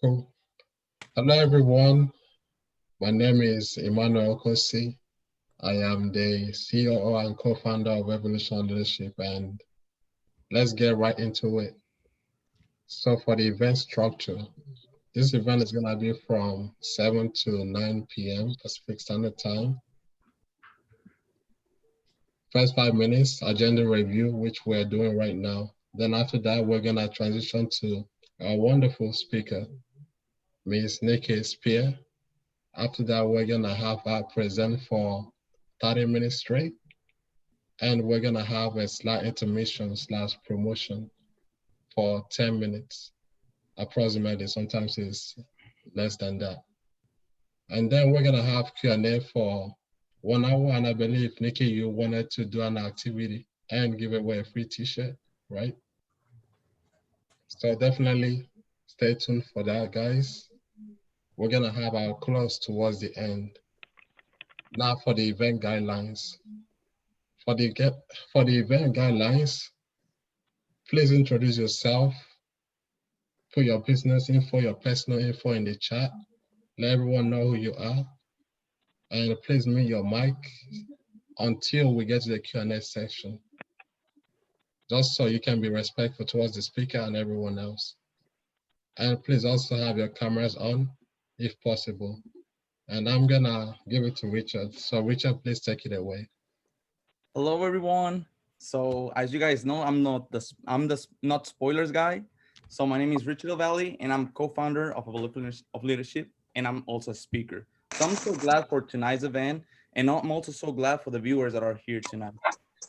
Cool. Hello, everyone. My name is Emmanuel Kosi. I am the COO and co-founder of Evolution Leadership, and let's get right into it. So for the event structure, this event is going to be from 7 to 9 p.m. Pacific Standard Time. First 5 minutes, agenda review, which we're doing right now. Then after that, we're going to transition to our wonderful speaker, Ms. Nikki Speer. After that, we're gonna have her present for 30 minutes straight. And we're gonna have a slight intermission / promotion for 10 minutes, approximately. Sometimes it's less than that. And then we're gonna have Q&A for 1 hour. And I believe, Nikki, you wanted to do an activity and give away a free t-shirt, right? So definitely stay tuned for that, guys. We're gonna have our close towards the end. Now for the event guidelines. For the event guidelines, please introduce yourself, put your business info, your personal info in the chat, let everyone know who you are, and please mute your mic until we get to the Q&A section, just so you can be respectful towards the speaker and everyone else. And please also have your cameras on, if possible. And I'm gonna give it to Richard. So Richard, please take it away. Hello, everyone. So as you guys know, I'm not spoilers guy. So my name is Richard Valley, and I'm co-founder of Leadership, and I'm also a speaker. So I'm so glad for tonight's event, and I'm also so glad for the viewers that are here tonight.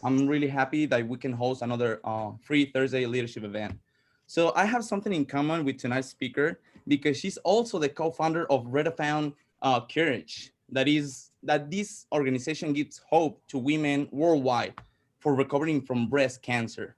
I'm really happy that we can host another free Thursday leadership event. So I have something in common with tonight's speaker because she's also the co-founder of Redefined Courage. That this organization gives hope to women worldwide for recovering from breast cancer.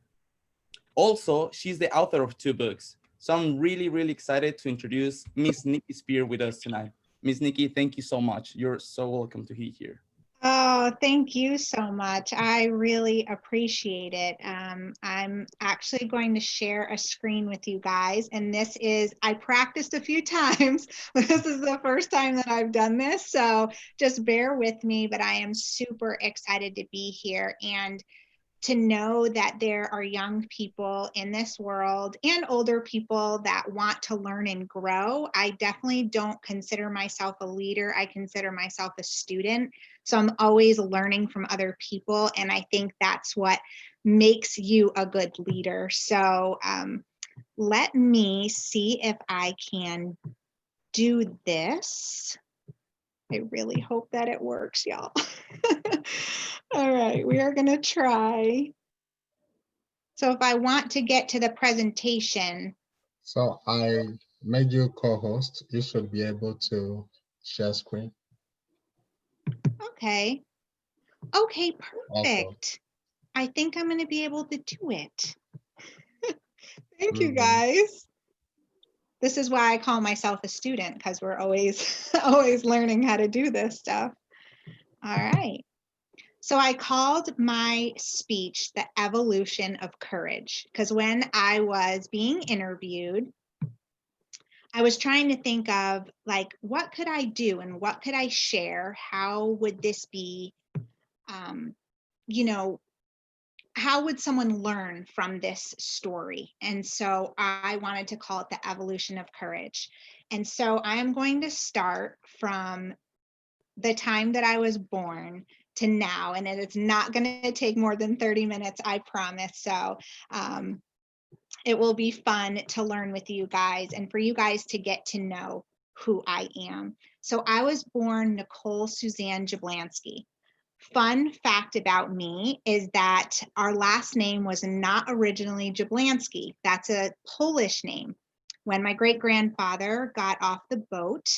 Also, she's the author of 2 books. So I'm really, really excited to introduce Miss Nikki Speer with us tonight. Miss Nikki, thank you so much. You're so welcome to be here. Oh, thank you so much. I really appreciate it. I'm actually going to share a screen with you guys. And I practiced a few times, but this is the first time that I've done this. So just bear with me, but I am super excited to be here and to know that there are young people in this world and older people that want to learn and grow. I definitely don't consider myself a leader. I consider myself a student. So I'm always learning from other people. And I think that's what makes you a good leader. So let me see if I can do this. I really hope that it works, y'all. All right, we are gonna try. So if I want to get to the presentation. So I made you co-host. You should be able to share screen. Okay. Okay, perfect. Awesome. I think I'm gonna be able to do it. Thank you, guys. This is why I call myself a student, because we're always learning how to do this stuff. All right. So I called my speech The Evolution of Courage, because when I was being interviewed, I was trying to think of like, what could I do and what could I share? How would this be, how would someone learn from this story? And so I wanted to call it The Evolution of Courage. And so I am going to start from the time that I was born to now, and it's not going to take more than 30 minutes, I promise. So it will be fun to learn with you guys and for you guys to get to know who I am. So I was born Nicole Suzanne Jablanski. Fun fact about me is that our last name was not originally Jablanski. That's a Polish name. When my great-grandfather got off the boat,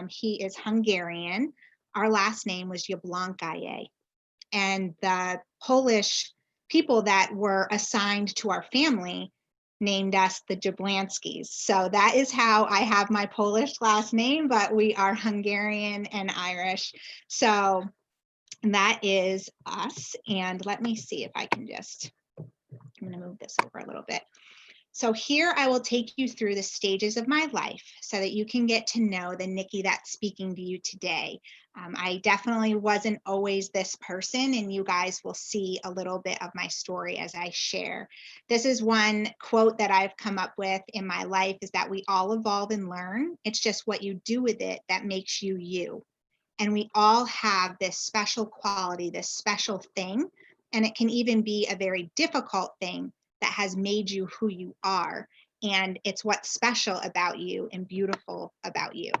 he is Hungarian. Our last name was Jablankaye. And the Polish people that were assigned to our family named us the Jablanskis. So that is how I have my Polish last name, but we are Hungarian and Irish. So that is us. And let me see if I can I'm going to move this over a little bit. So here I will take you through the stages of my life so that you can get to know the Nikki that's speaking to you today. I definitely wasn't always this person, and you guys will see a little bit of my story as I share. This is one quote that I've come up with in my life, is that we all evolve and learn. It's just what you do with it that makes you you. And we all have this special quality, this special thing, and it can even be a very difficult thing that has made you who you are. And it's what's special about you and beautiful about you.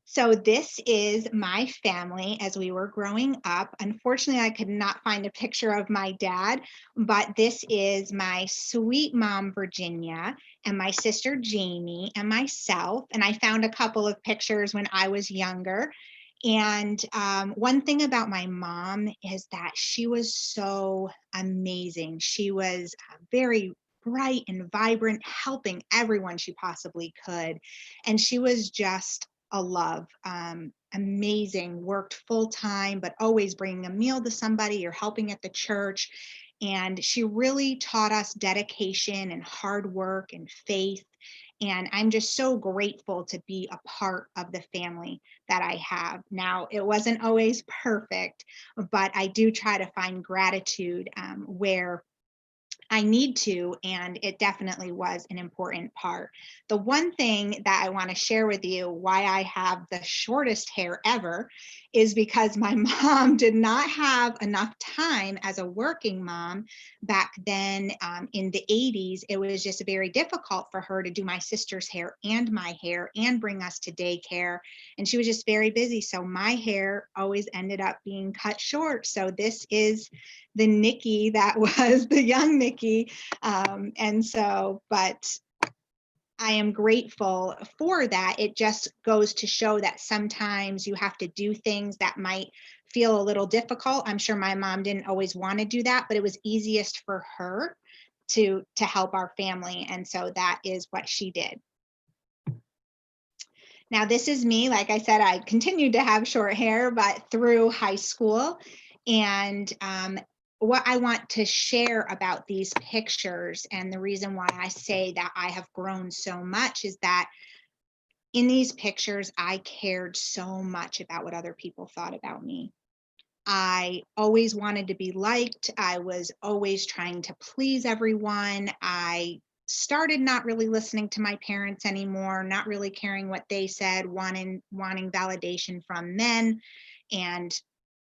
So this is my family as we were growing up. Unfortunately, I could not find a picture of my dad, but this is my sweet mom, Virginia, and my sister, Jamie, and myself. And I found a couple of pictures when I was younger. And one thing about my mom is that she was so amazing. She was very bright and vibrant, helping everyone she possibly could. And she was just a love, amazing, worked full time, but always bringing a meal to somebody or helping at the church. And she really taught us dedication and hard work and faith. And I'm just so grateful to be a part of the family that I have. Now, it wasn't always perfect, but I do try to find gratitude where I need to, and it definitely was an important part. The one thing that I want to share with you why I have the shortest hair ever is because my mom did not have enough time as a working mom back then in the 80s. It was just very difficult for her to do my sister's hair and my hair and bring us to daycare. And she was just very busy. So my hair always ended up being cut short. So this is the Nikki that was the young Nikki. But I am grateful for that. It just goes to show that sometimes you have to do things that might feel a little difficult. I'm sure my mom didn't always want to do that, but it was easiest for her to help our family. And so that is what she did. Now, this is me. Like I said, I continued to have short hair, but through high school. And what I want to share about these pictures, and the reason why I say that I have grown so much, is that in these pictures, I cared so much about what other people thought about me. I always wanted to be liked. I was always trying to please everyone. I started not really listening to my parents anymore, not really caring what they said, wanting validation from men and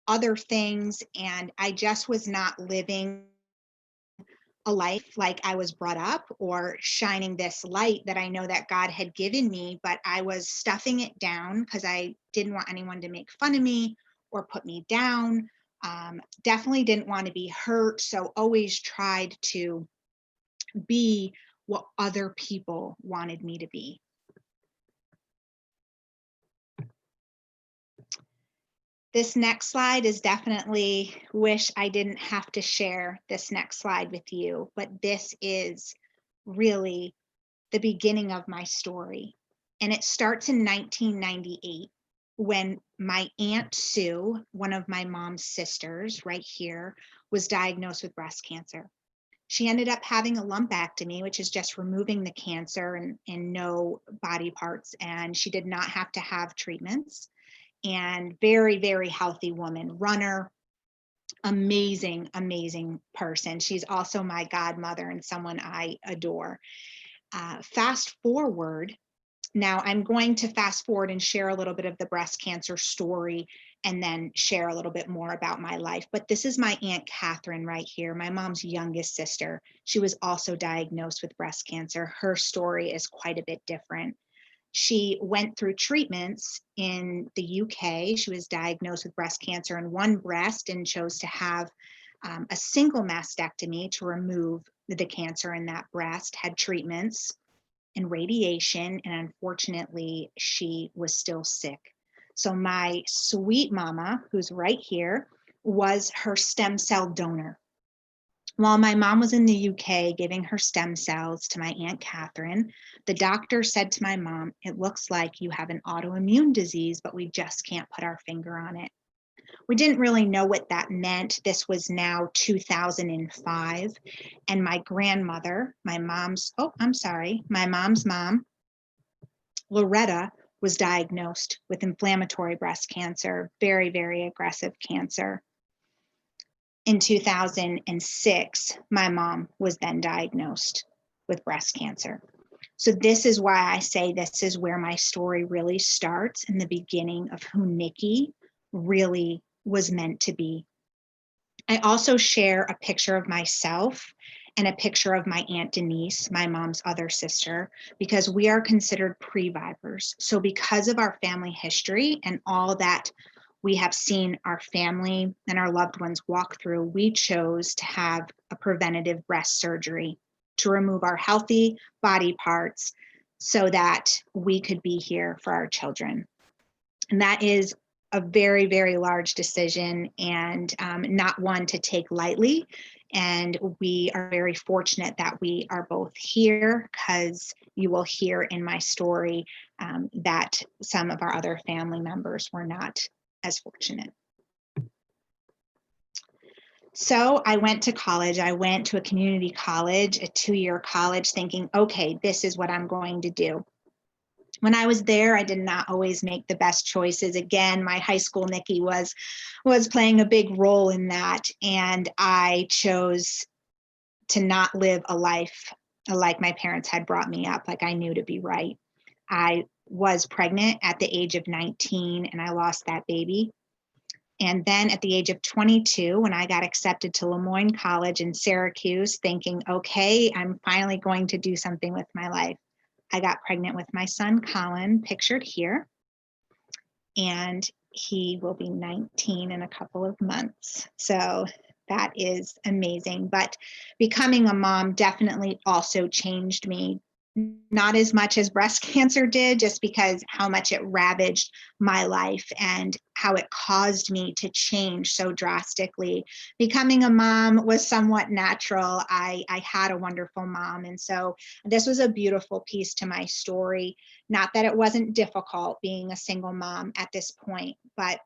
other things. And I just was not living a life like I was brought up, or shining this light that I know that God had given me, but I was stuffing it down because I didn't want anyone to make fun of me or put me down. Definitely didn't want to be hurt. So always tried to be what other people wanted me to be. This next slide is definitely, wish I didn't have to share this next slide with you, but this is really the beginning of my story. And it starts in 1998 when my Aunt Sue, one of my mom's sisters right here, was diagnosed with breast cancer. She ended up having a lumpectomy, which is just removing the cancer and no body parts. And she did not have to have treatments. And very, very healthy woman, runner, amazing, amazing person. She's also my godmother and someone I adore. Fast forward, now I'm going to fast forward and share a little bit of the breast cancer story and then share a little bit more about my life. But this is my Aunt Catherine right here, my mom's youngest sister. She was also diagnosed with breast cancer. Her story is quite a bit different. She went through treatments in the UK. She was diagnosed with breast cancer in one breast and chose to have a single mastectomy to remove the cancer in that breast, had treatments and radiation, and unfortunately, she was still sick. So my sweet mama, who's right here, was her stem cell donor. While my mom was in the UK giving her stem cells to my Aunt Catherine, the doctor said to my mom, "It looks like you have an autoimmune disease, but we just can't put our finger on it." We didn't really know what that meant. This was now 2005. And my grandmother, my mom's mom, Loretta, was diagnosed with inflammatory breast cancer, very, very aggressive cancer. In 2006, my mom was then diagnosed with breast cancer. So this is why I say this is where my story really starts, in the beginning of who Nikki really was meant to be. I also share a picture of myself and a picture of my Aunt Denise, my mom's other sister, because we are considered previvors. So because of our family history and all that we have seen our family and our loved ones walk through, we chose to have a preventative breast surgery to remove our healthy body parts so that we could be here for our children. And that is a very, very large decision, and not one to take lightly. And we are very fortunate that we are both here, because you will hear in my story that some of our other family members were not as fortunate. So I went to college. I went to a community college, a 2-year college, thinking, okay, this is what I'm going to do. When I was there, I did not always make the best choices. Again, my high school Nikki was playing a big role in that. And I chose to not live a life like my parents had brought me up, like I knew to be right. I was pregnant at the age of 19 and I lost that baby. And then at the age of 22, when I got accepted to Lemoyne College in Syracuse, thinking, okay, I'm finally going to do something with my life, I got pregnant with my son, Colin, pictured here. And he will be 19 in a couple of months. So that is amazing. But becoming a mom definitely also changed me. Not as much as breast cancer did, just because how much it ravaged my life and how it caused me to change so drastically. Becoming a mom was somewhat natural. I had a wonderful mom. And so this was a beautiful piece to my story. Not that it wasn't difficult being a single mom at this point, but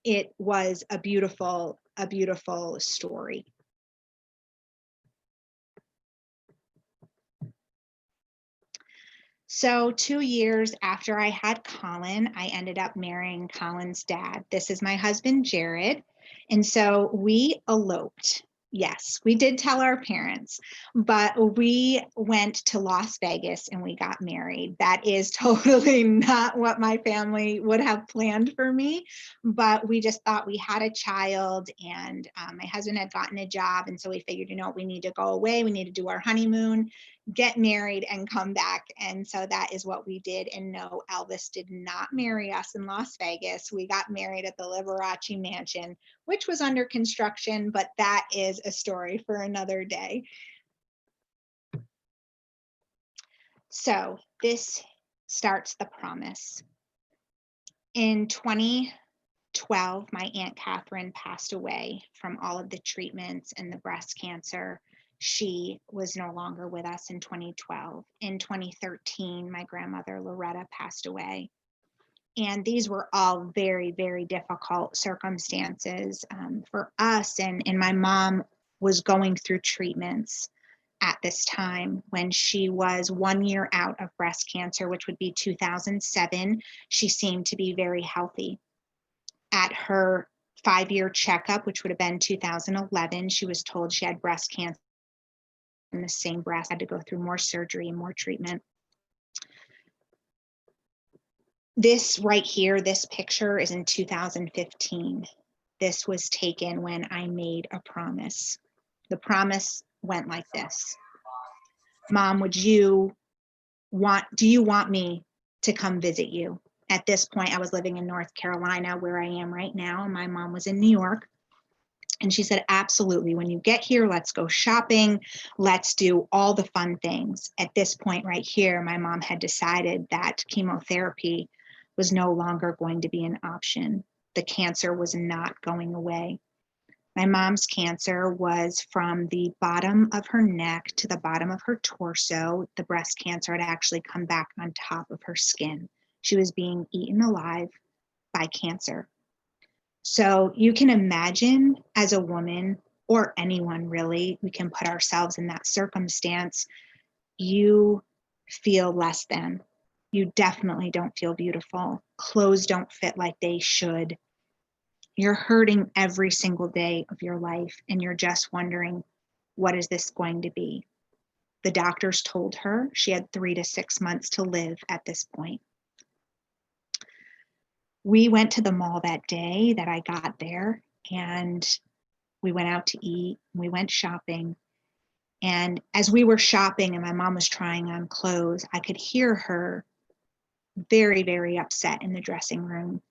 it was a beautiful story. So 2 years after I had Colin, I ended up marrying Colin's dad. This is my husband, Jared. And so we eloped. Yes, we did tell our parents, but we went to Las Vegas and we got married. That is totally not what my family would have planned for me, but we just thought we had a child, and my husband had gotten a job. And so we figured, we need to go away. We need to do our honeymoon, get married, and come back. And so that is what we did. And no, Elvis did not marry us in Las Vegas. We got married at the Liberace Mansion, which was under construction, but that is a story for another day. So this starts the promise. In 2012, my Aunt Catherine passed away from all of the treatments and the breast cancer. She was no longer with us in 2012. In 2013, my grandmother Loretta passed away. And these were all very, very difficult circumstances for us. And my mom was going through treatments at this time when she was 1 year out of breast cancer, which would be 2007. She seemed to be very healthy. At her 5-year checkup, which would have been 2011, she was told she had breast cancer in the same breast, had to go through more surgery and more treatment. This right here, this picture is in 2015. This was taken when I made a promise. The promise went like this. Mom, do you want me to come visit you? At this point, I was living in North Carolina, where I am right now. My mom was in New York. And she said, absolutely. When you get here, let's go shopping. Let's do all the fun things. At this point right here, my mom had decided that chemotherapy was no longer going to be an option. The cancer was not going away. My mom's cancer was from the bottom of her neck to the bottom of her torso. The breast cancer had actually come back on top of her skin. She was being eaten alive by cancer. So you can imagine as a woman, or anyone really, we can put ourselves in that circumstance, you feel less than. You definitely don't feel beautiful. Clothes don't fit like they should. You're hurting every single day of your life, and you're just wondering, what is this going to be? The doctors told her she had 3 to 6 months to live at this point. We went to the mall that day that I got there, and we went out to eat. We went shopping. And as we were shopping and my mom was trying on clothes, I could hear her very, very upset in the dressing room.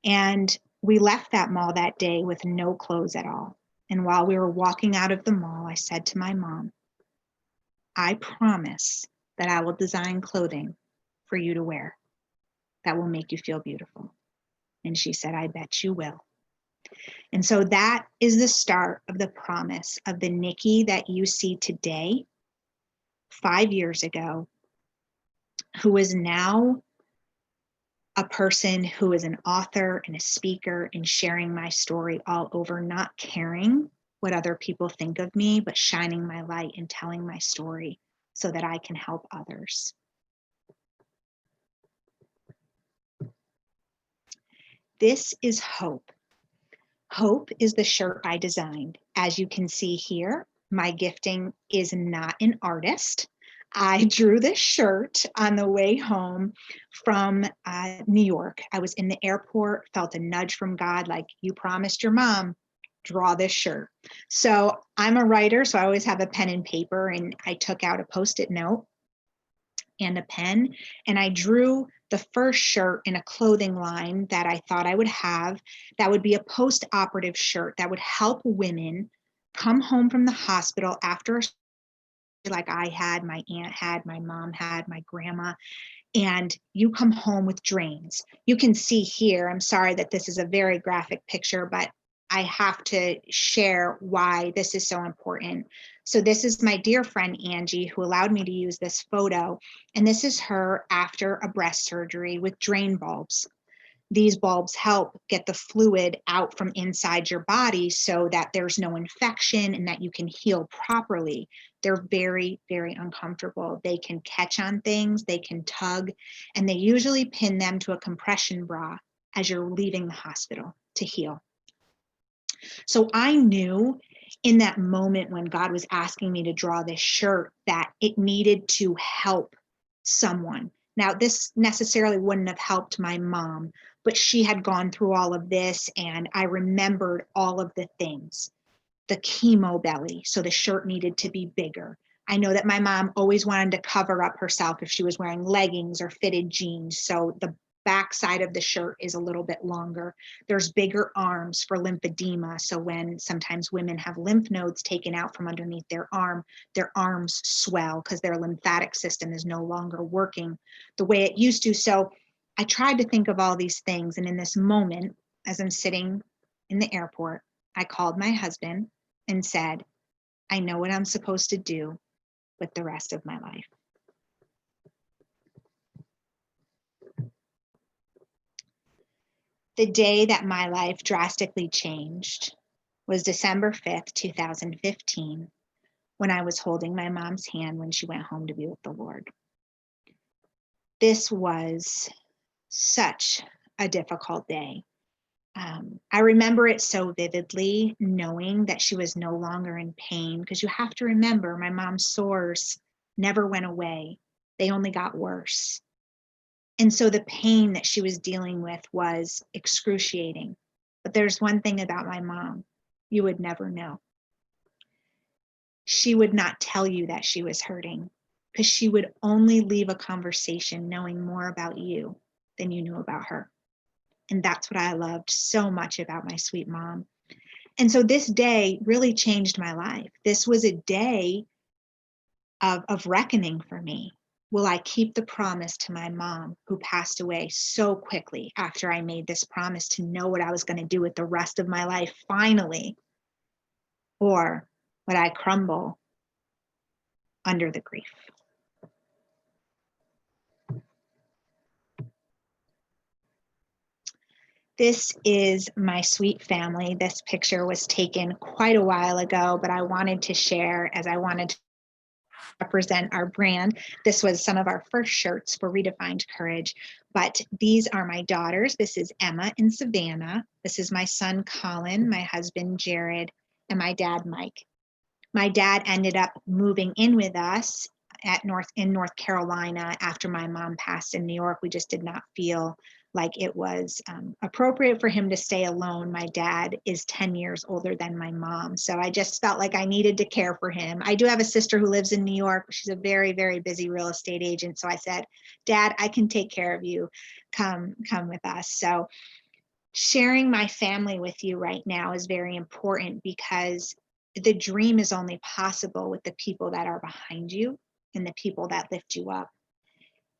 And we left that mall that day with no clothes at all. And while we were walking out of the mall, I said to my mom, I promise that I will design clothing for you to wear that will make you feel beautiful. And she said, I bet you will. And so that is the start of the promise of the Nikki that you see today, 5 years ago, who is now a person who is an author and a speaker and sharing my story all over, not caring what other people think of me, but shining my light and telling my story so that I can help others. This is Hope. Hope is the shirt I designed. As you can see here, my gifting is not an artist. I drew this shirt on the way home from New York. I was in the airport, felt a nudge from God, like, you promised your mom, draw this shirt. So I'm a writer, so I always have a pen and paper, and I took out a Post-it note and a pen, and I drew the first shirt in a clothing line that I thought I would have, that would be a post-operative shirt that would help women come home from the hospital after, like I had, my aunt had, my mom had, my grandma, and you come home with drains. You can see here, I'm sorry that this is a very graphic picture, but I have to share why this is so important. So this is my dear friend Angie, who allowed me to use this photo. And this is her after a breast surgery with drain bulbs. These bulbs help get the fluid out from inside your body so that there's no infection and that you can heal properly. They're very, very uncomfortable. They can catch on things, they can tug, and they usually pin them to a compression bra as you're leaving the hospital to heal. So I knew in that moment when God was asking me to draw this shirt that it needed to help someone. Now, this necessarily wouldn't have helped my mom, but she had gone through all of this, and I remembered all of the things. The chemo belly, so the shirt needed to be bigger. I know that my mom always wanted to cover up herself if she was wearing leggings or fitted jeans, so the back side of the shirt is a little bit longer. There's bigger arms for lymphedema, so when sometimes women have lymph nodes taken out from underneath their arms swell because their lymphatic system is no longer working the way it used to. So I tried to think of all these things, and in this moment, as I'm sitting in the airport, I called my husband and said, I know what I'm supposed to do with the rest of my life. The day that my life drastically changed was December 5th, 2015, when I was holding my mom's hand when she went home to be with the Lord. This was such a difficult day. I remember it so vividly, knowing that she was no longer in pain, because you have to remember, my mom's sores never went away. They only got worse. And so the pain that she was dealing with was excruciating. But there's one thing about my mom, you would never know. She would not tell you that she was hurting, because she would only leave a conversation knowing more about you than you knew about her. And that's what I loved so much about my sweet mom. And so this day really changed my life. This was a day of reckoning for me. Will I keep the promise to my mom, who passed away so quickly after I made this promise to know what I was going to do with the rest of my life finally? Or would I crumble under the grief? This is my sweet family. This picture was taken quite a while ago, but I wanted to share as I wanted to represent our brand. This was some of our first shirts for Redefined Courage, but these are my daughters. This is Emma and Savannah. This is my son, Colin, my husband, Jared, and my dad, Mike. My dad ended up moving in with us in North Carolina after my mom passed in New York. We just did not feel like it was appropriate for him to stay alone. My dad is 10 years older than my mom, so I just felt like I needed to care for him. I do have a sister who lives in New York. She's a very, very busy real estate agent. So I said, Dad, I can take care of you. Come with us. So sharing my family with you right now is very important because the dream is only possible with the people that are behind you and the people that lift you up.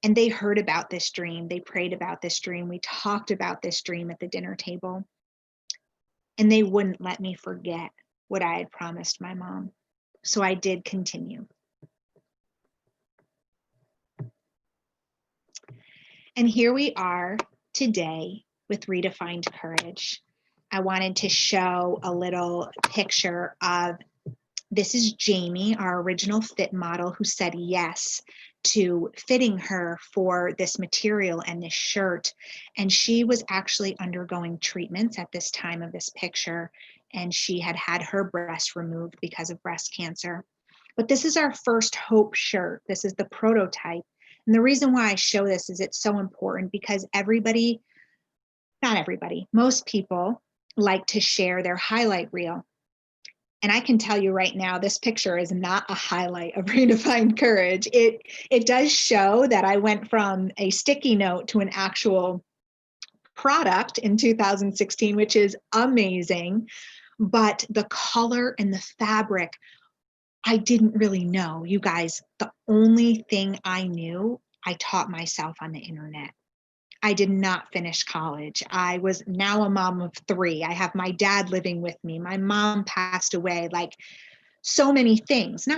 And they heard about this dream. They prayed about this dream. We talked about this dream at the dinner table. And they wouldn't let me forget what I had promised my mom. So I did continue. And here we are today with Redefined Courage. I wanted to show a little picture of, this is Jamie, our original fit model, who said yes to fitting her for this material and this shirt. And she was actually undergoing treatments at this time of this picture, and she had had her breast removed because of breast cancer. But this is our first Hope shirt. This is the prototype. And the reason why I show this is it's so important because everybody, not everybody, most people like to share their highlight reel. And I can tell you right now, this picture is not a highlight of Redefined Courage. It does show that I went from a sticky note to an actual product in 2016, which is amazing. But the color and the fabric, I didn't really know. You guys, the only thing I knew, I taught myself on the internet. I did not finish college. I was now a mom of 3. I have my dad living with me. My mom passed away. Like, so many things,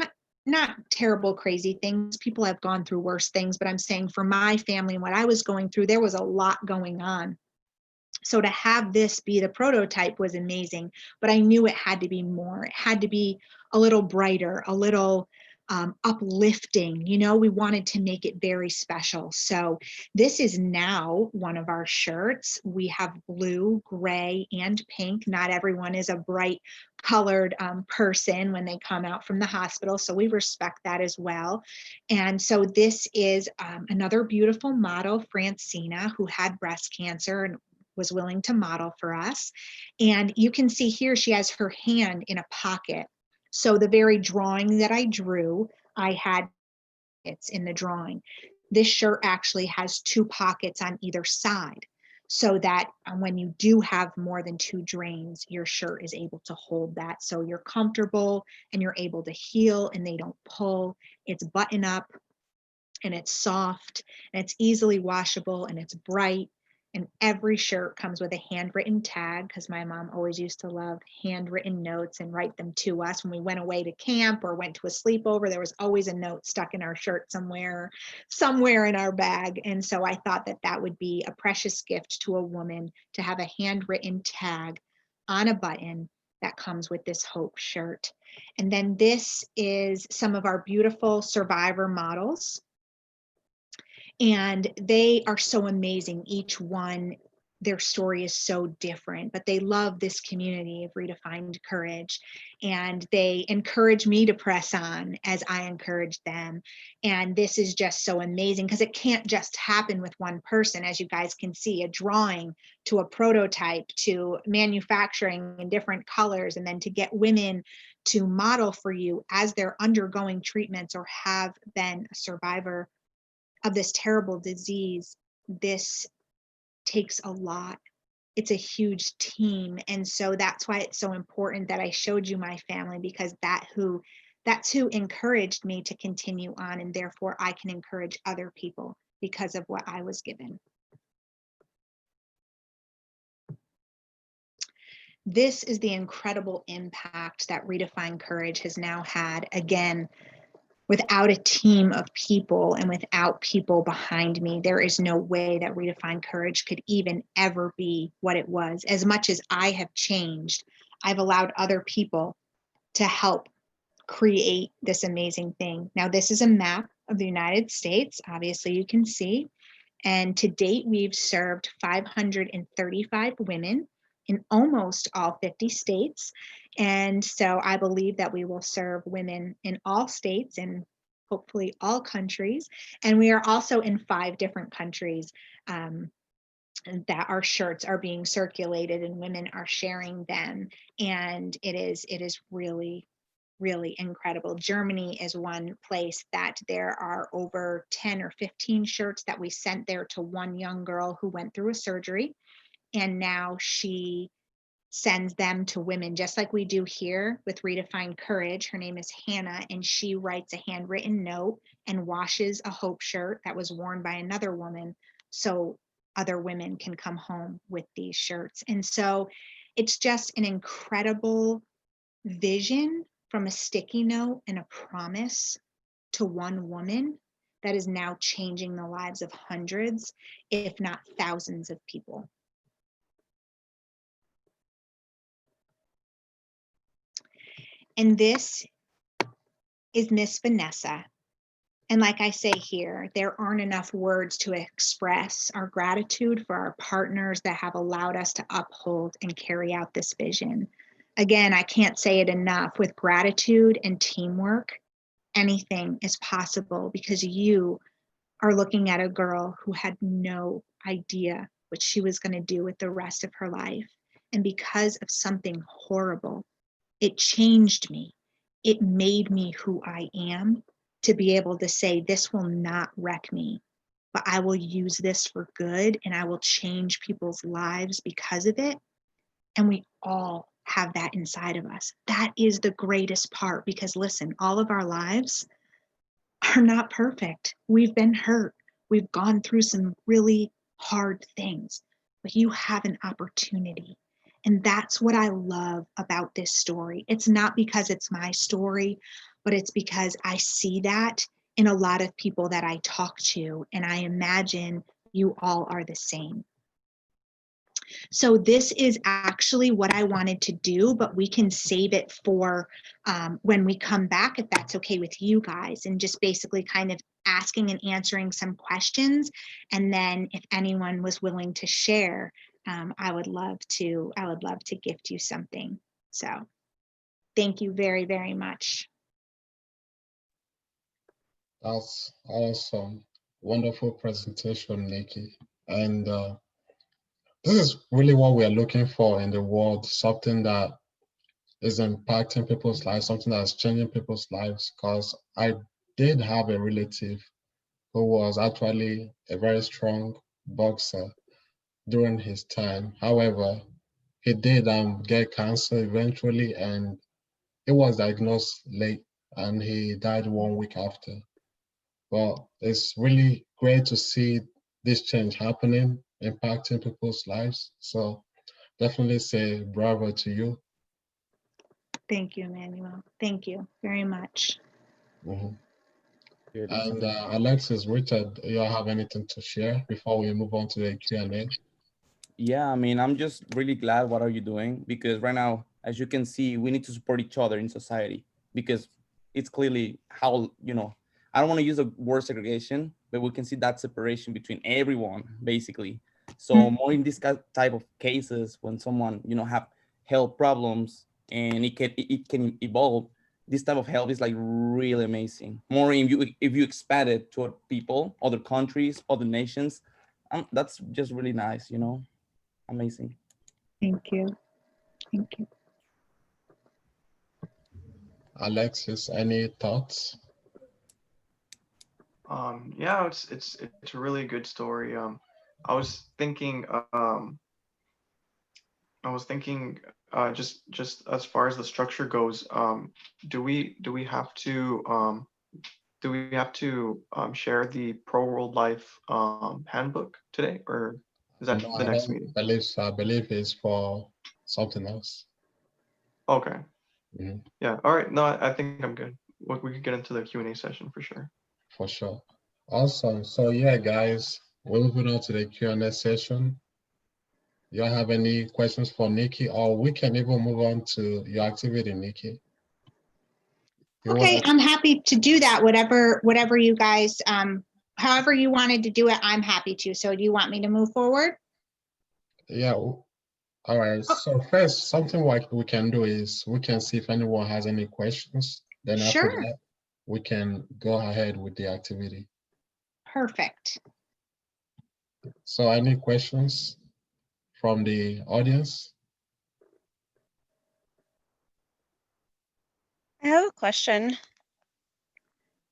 not terrible, crazy things. People have gone through worse things, but I'm saying for my family and what I was going through, there was a lot going on. So to have this be the prototype was amazing, but I knew it had to be more. It had to be a little brighter, a little uplifting. You know, we wanted to make it very special. So this is now one of our shirts. We have blue, gray, and pink. Not everyone is a bright colored person when they come out from the hospital, so we respect that as well. And so this is another beautiful model, Francina, who had breast cancer and was willing to model for us. And you can see here she has her hand in a pocket. So the very drawing that I drew, I had it's in the drawing. This shirt actually has 2 pockets on either side, so that when you do have more than 2 drains, your shirt is able to hold that. So you're comfortable and you're able to heel and they don't pull. It's button up and it's soft and it's easily washable and it's bright. And every shirt comes with a handwritten tag, because my mom always used to love handwritten notes and write them to us. When we went away to camp or went to a sleepover, there was always a note stuck in our shirt somewhere in our bag. And so I thought that that would be a precious gift to a woman to have a handwritten tag on a button that comes with this Hope shirt. And then this is some of our beautiful survivor models. And they are so amazing. Each one, their story is so different, but they love this community of Redefined Courage. And they encourage me to press on as I encourage them. And this is just so amazing because it can't just happen with one person. As you guys can see, a drawing to a prototype to manufacturing in different colors, and then to get women to model for you as they're undergoing treatments or have been a survivor of this terrible disease. This takes a lot. It's a huge team. And so that's why it's so important that I showed you my family, because that's who encouraged me to continue on, and therefore I can encourage other people because of what I was given. This is the incredible impact that Redefined Courage has now had. Again, without a team of people and without people behind me, there is no way that Redefined Courage could even ever be what it was. As much as I have changed, I've allowed other people to help create this amazing thing. Now, this is a map of the United States. Obviously, you can see. And to date, we've served 535 women in almost all 50 states. And so I believe that we will serve women in all states and hopefully all countries. And we are also in 5 different countries that our shirts are being circulated and women are sharing them. And it is really, really incredible. Germany is one place that there are over 10 or 15 shirts that we sent there to one young girl who went through a surgery. And now she sends them to women, just like we do here with Redefined Courage. Her name is Hannah, and she writes a handwritten note and washes a Hope shirt that was worn by another woman so other women can come home with these shirts. And so it's just an incredible vision from a sticky note and a promise to one woman that is now changing the lives of hundreds, if not thousands of people. And this is Miss Vanessa. And like I say here, there aren't enough words to express our gratitude for our partners that have allowed us to uphold and carry out this vision. Again, I can't say it enough. With gratitude and teamwork, anything is possible, because you are looking at a girl who had no idea what she was going to do with the rest of her life. And because of something horrible, it changed me. It made me who I am, to be able to say, this will not wreck me, but I will use this for good and I will change people's lives because of it. And we all have that inside of us. That is the greatest part, because listen, all of our lives are not perfect. We've been hurt. We've gone through some really hard things, but you have an opportunity. And that's what I love about this story. It's not because it's my story, but it's because I see that in a lot of people that I talk to, and I imagine you all are the same. So this is actually what I wanted to do, but we can save it for when we come back, if that's okay with you guys, and just basically kind of asking and answering some questions. And then if anyone was willing to share, I would love to gift you something. So thank you very, very much. That's awesome. Wonderful presentation, Nikki. And this is really what we are looking for in the world, something that is impacting people's lives, something that's changing people's lives. Because I did have a relative who was actually a very strong boxer during his time. However, he did get cancer eventually, and it was diagnosed late, and he died 1 week after. Well, it's really great to see this change happening, impacting people's lives. So definitely say bravo to you. Thank you, Emmanuel. Thank you very much. Mm-hmm. Good. And Alexis, Richard, you all have anything to share before we move on to the Q&A? Yeah, I mean, I'm just really glad what are you doing, because right now, as you can see, we need to support each other in society, because it's clearly how, I don't want to use the word segregation, but we can see that separation between everyone, basically. So more in this type of cases, when someone, have health problems and it can evolve, this type of help is like really amazing. More if you expand it to people, other countries, other nations, that's just really nice, Amazing. Thank you. Thank you. Alexis, any thoughts? Yeah, it's a really good story. I was thinking, just as far as the structure goes, do we have to share the Pro World Life handbook today, or is that No, the I next don't meeting? believe so. I believe it's for something else. Okay. Mm-hmm. Yeah. All right. No, I think I'm good. we could get into the Q&A session for sure. For sure. Awesome. So yeah, guys, we're moving on to the Q&A session. Y'all have any questions for Nikki, or we can even move on to your activity, Nikki. Okay, I'm happy to do that. Whatever you guys, however you wanted to do it, I'm happy to. So do you want me to move forward? Yeah. All right. So first, something like we can do is we can see if anyone has any questions. Then after Sure. that, we can go ahead with the activity. Perfect. So any questions from the audience? I have a question.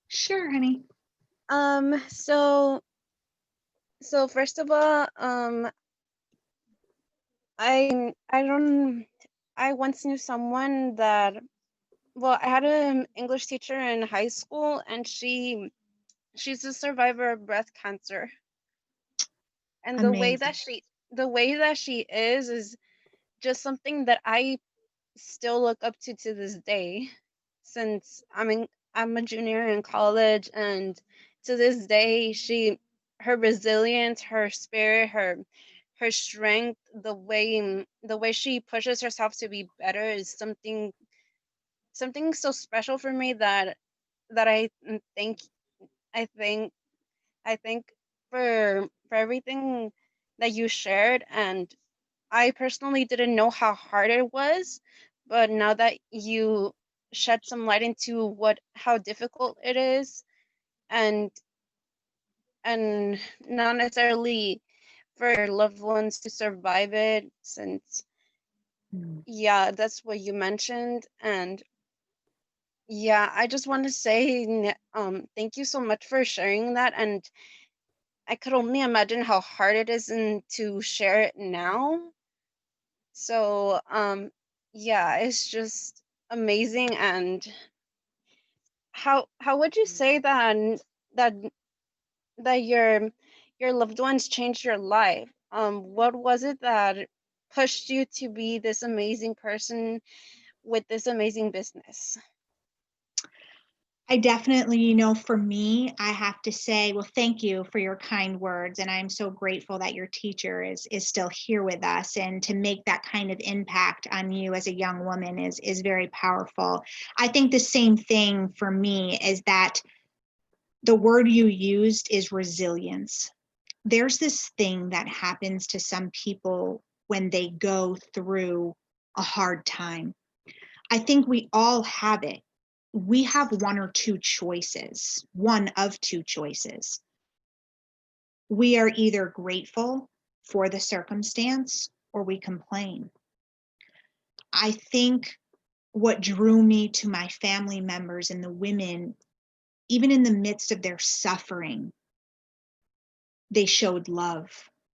Sure, honey. So first of all, I once knew someone that, well, I had an English teacher in high school, and she's a survivor of breast cancer. And the way that she is just something that I still look up to this day, since I'm a junior in college, and to this day her resilience, her spirit, her strength, the way she pushes herself to be better is something so special for me that I think I think I think for everything that you shared. And I personally didn't know how hard it was, but now that you shed some light into how difficult it is, and not necessarily for loved ones to survive it, since yeah, that's what you mentioned. And yeah, I just want to say thank you so much for sharing that. And I could only imagine how hard it is to share it now. So yeah, it's just amazing. And how would you say that that your loved ones changed your life? What was it that pushed you to be this amazing person with this amazing business? I definitely, for me, I have to say, well, thank you for your kind words. And I'm so grateful that your teacher is still here with us, and to make that kind of impact on you as a young woman is very powerful. I think the same thing for me is that the word you used is resilience. There's this thing that happens to some people when they go through a hard time. I think we all have it. We have one of two choices. We are either grateful for the circumstance or we complain. I think what drew me to my family members and the women, even in the midst of their suffering, they showed love,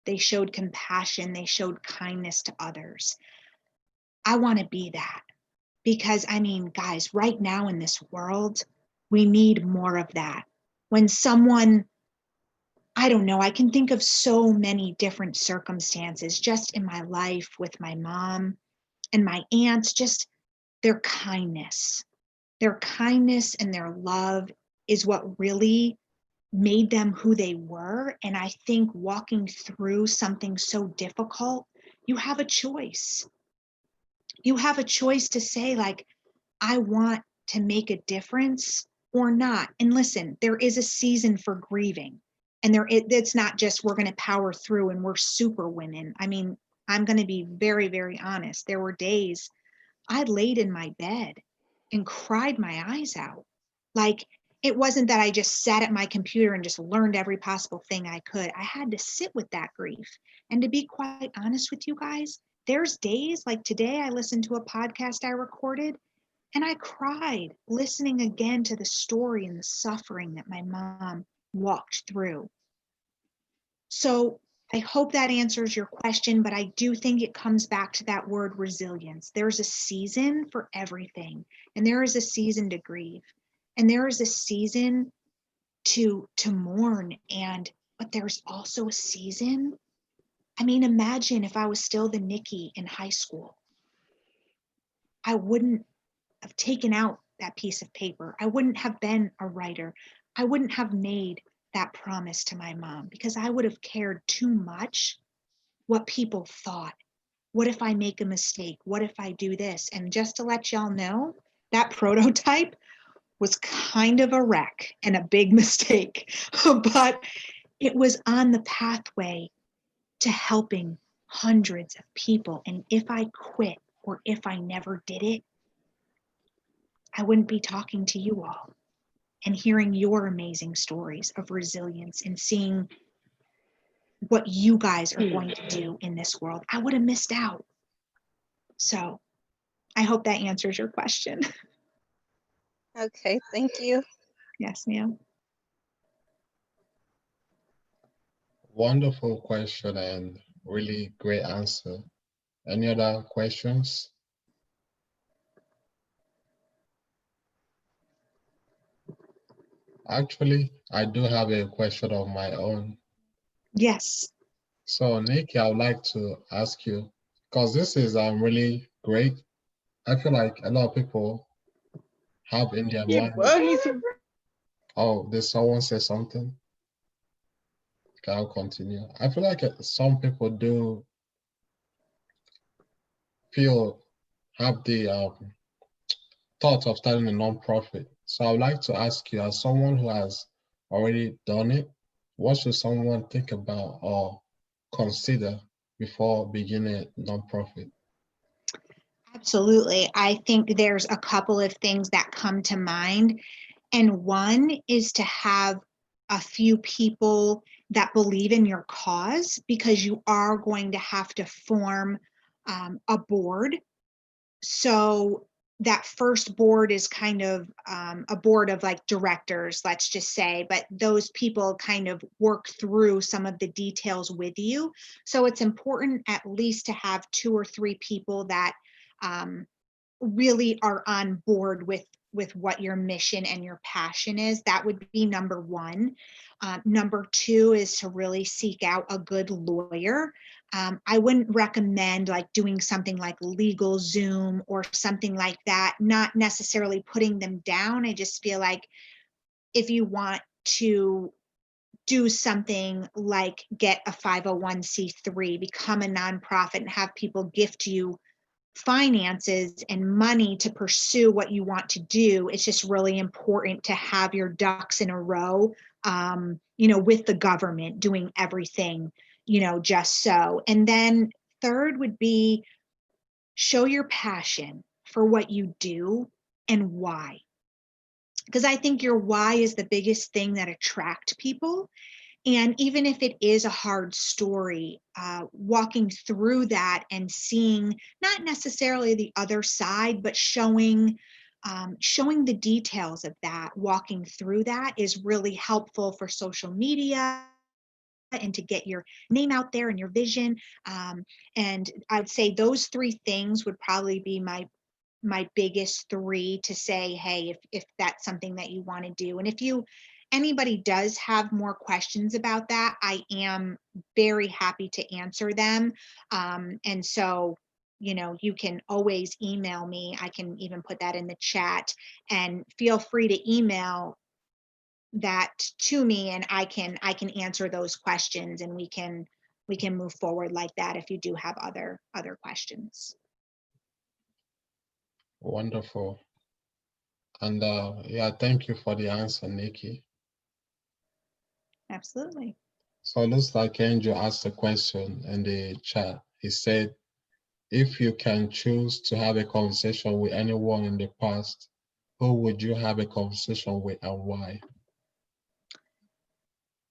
they showed compassion, they showed kindness to others. I want to be that, because guys, right now in this world, we need more of that. When someone, I don't know, I can think of so many different circumstances just in my life with my mom and my aunts, just their kindness and their love is what really made them who they were. And I think walking through something so difficult, you have a choice. You have a choice to say, like, I want to make a difference or not. And listen, there is a season for grieving. And it's not just we're going to power through and we're super women. I'm going to be very, very honest. There were days I laid in my bed and cried my eyes out. Like, it wasn't that I just sat at my computer and just learned every possible thing I could. I had to sit with that grief. And to be quite honest with you guys, there's days like today, I listened to a podcast I recorded and I cried listening again to the story and the suffering that my mom walked through. So I hope that answers your question, but I do think it comes back to that word resilience. There's a season for everything, and there is a season to grieve, and there is a season to mourn, but there's also a season. Imagine if I was still the Nikki in high school. I wouldn't have taken out that piece of paper. I wouldn't have been a writer. I wouldn't have made that promise to my mom because I would have cared too much what people thought. What if I make a mistake? What if I do this? And just to let y'all know, that prototype was kind of a wreck and a big mistake, but it was on the pathway to helping hundreds of people. And if I quit or if I never did it, I wouldn't be talking to you all and hearing your amazing stories of resilience and seeing what you guys are going to do in this world. I would have missed out. So I hope that answers your question. Okay, thank you. Yes, ma'am. Wonderful question and really great answer. Any other questions? Actually, I do have a question of my own. Yes. So, Nikki, I would like to ask you, because this is really great. I feel like a lot of people have in their mind. Oh, did someone say something? Okay, I'll continue. I feel like some people do have the thought of starting a nonprofit. So I would like to ask you, as someone who has already done it, what should someone think about or consider before beginning a nonprofit? Absolutely. I think there's a couple of things that come to mind. And one is to have a few people that believe in your cause, because you are going to have to form a board. So that first board is kind of a board of like directors, let's just say, but those people kind of work through some of the details with you. So it's important at least to have 2 or 3 people that really are on board with what your mission and your passion is. That would be number one. Number two is to really seek out a good lawyer. I wouldn't recommend like doing something like LegalZoom or something like that, not necessarily putting them down. I just feel like if you want to do something like get a 501c3, become a nonprofit and have people gift you finances and money to pursue what you want to do, it's just really important to have your ducks in a row, with the government doing everything, just so. And then third would be show your passion for what you do and why. Because I think your why is the biggest thing that attracts people. And even if it is a hard story, walking through that and seeing not necessarily the other side, but showing the details of that, walking through that is really helpful for social media and to get your name out there and your vision. And I would say those 3 things would probably be my biggest 3 to say, hey, if that's something that you want to do. And if anybody does have more questions about that, I am very happy to answer them. And so, you can always email me. I can even put that in the chat, and feel free to email that to me, and I can answer those questions, and we can move forward like that if you do have other questions. Wonderful. And yeah, thank you for the answer, Nikki. Absolutely. So it looks like Angel asked a question in the chat. He said, if you can choose to have a conversation with anyone in the past, who would you have a conversation with and why?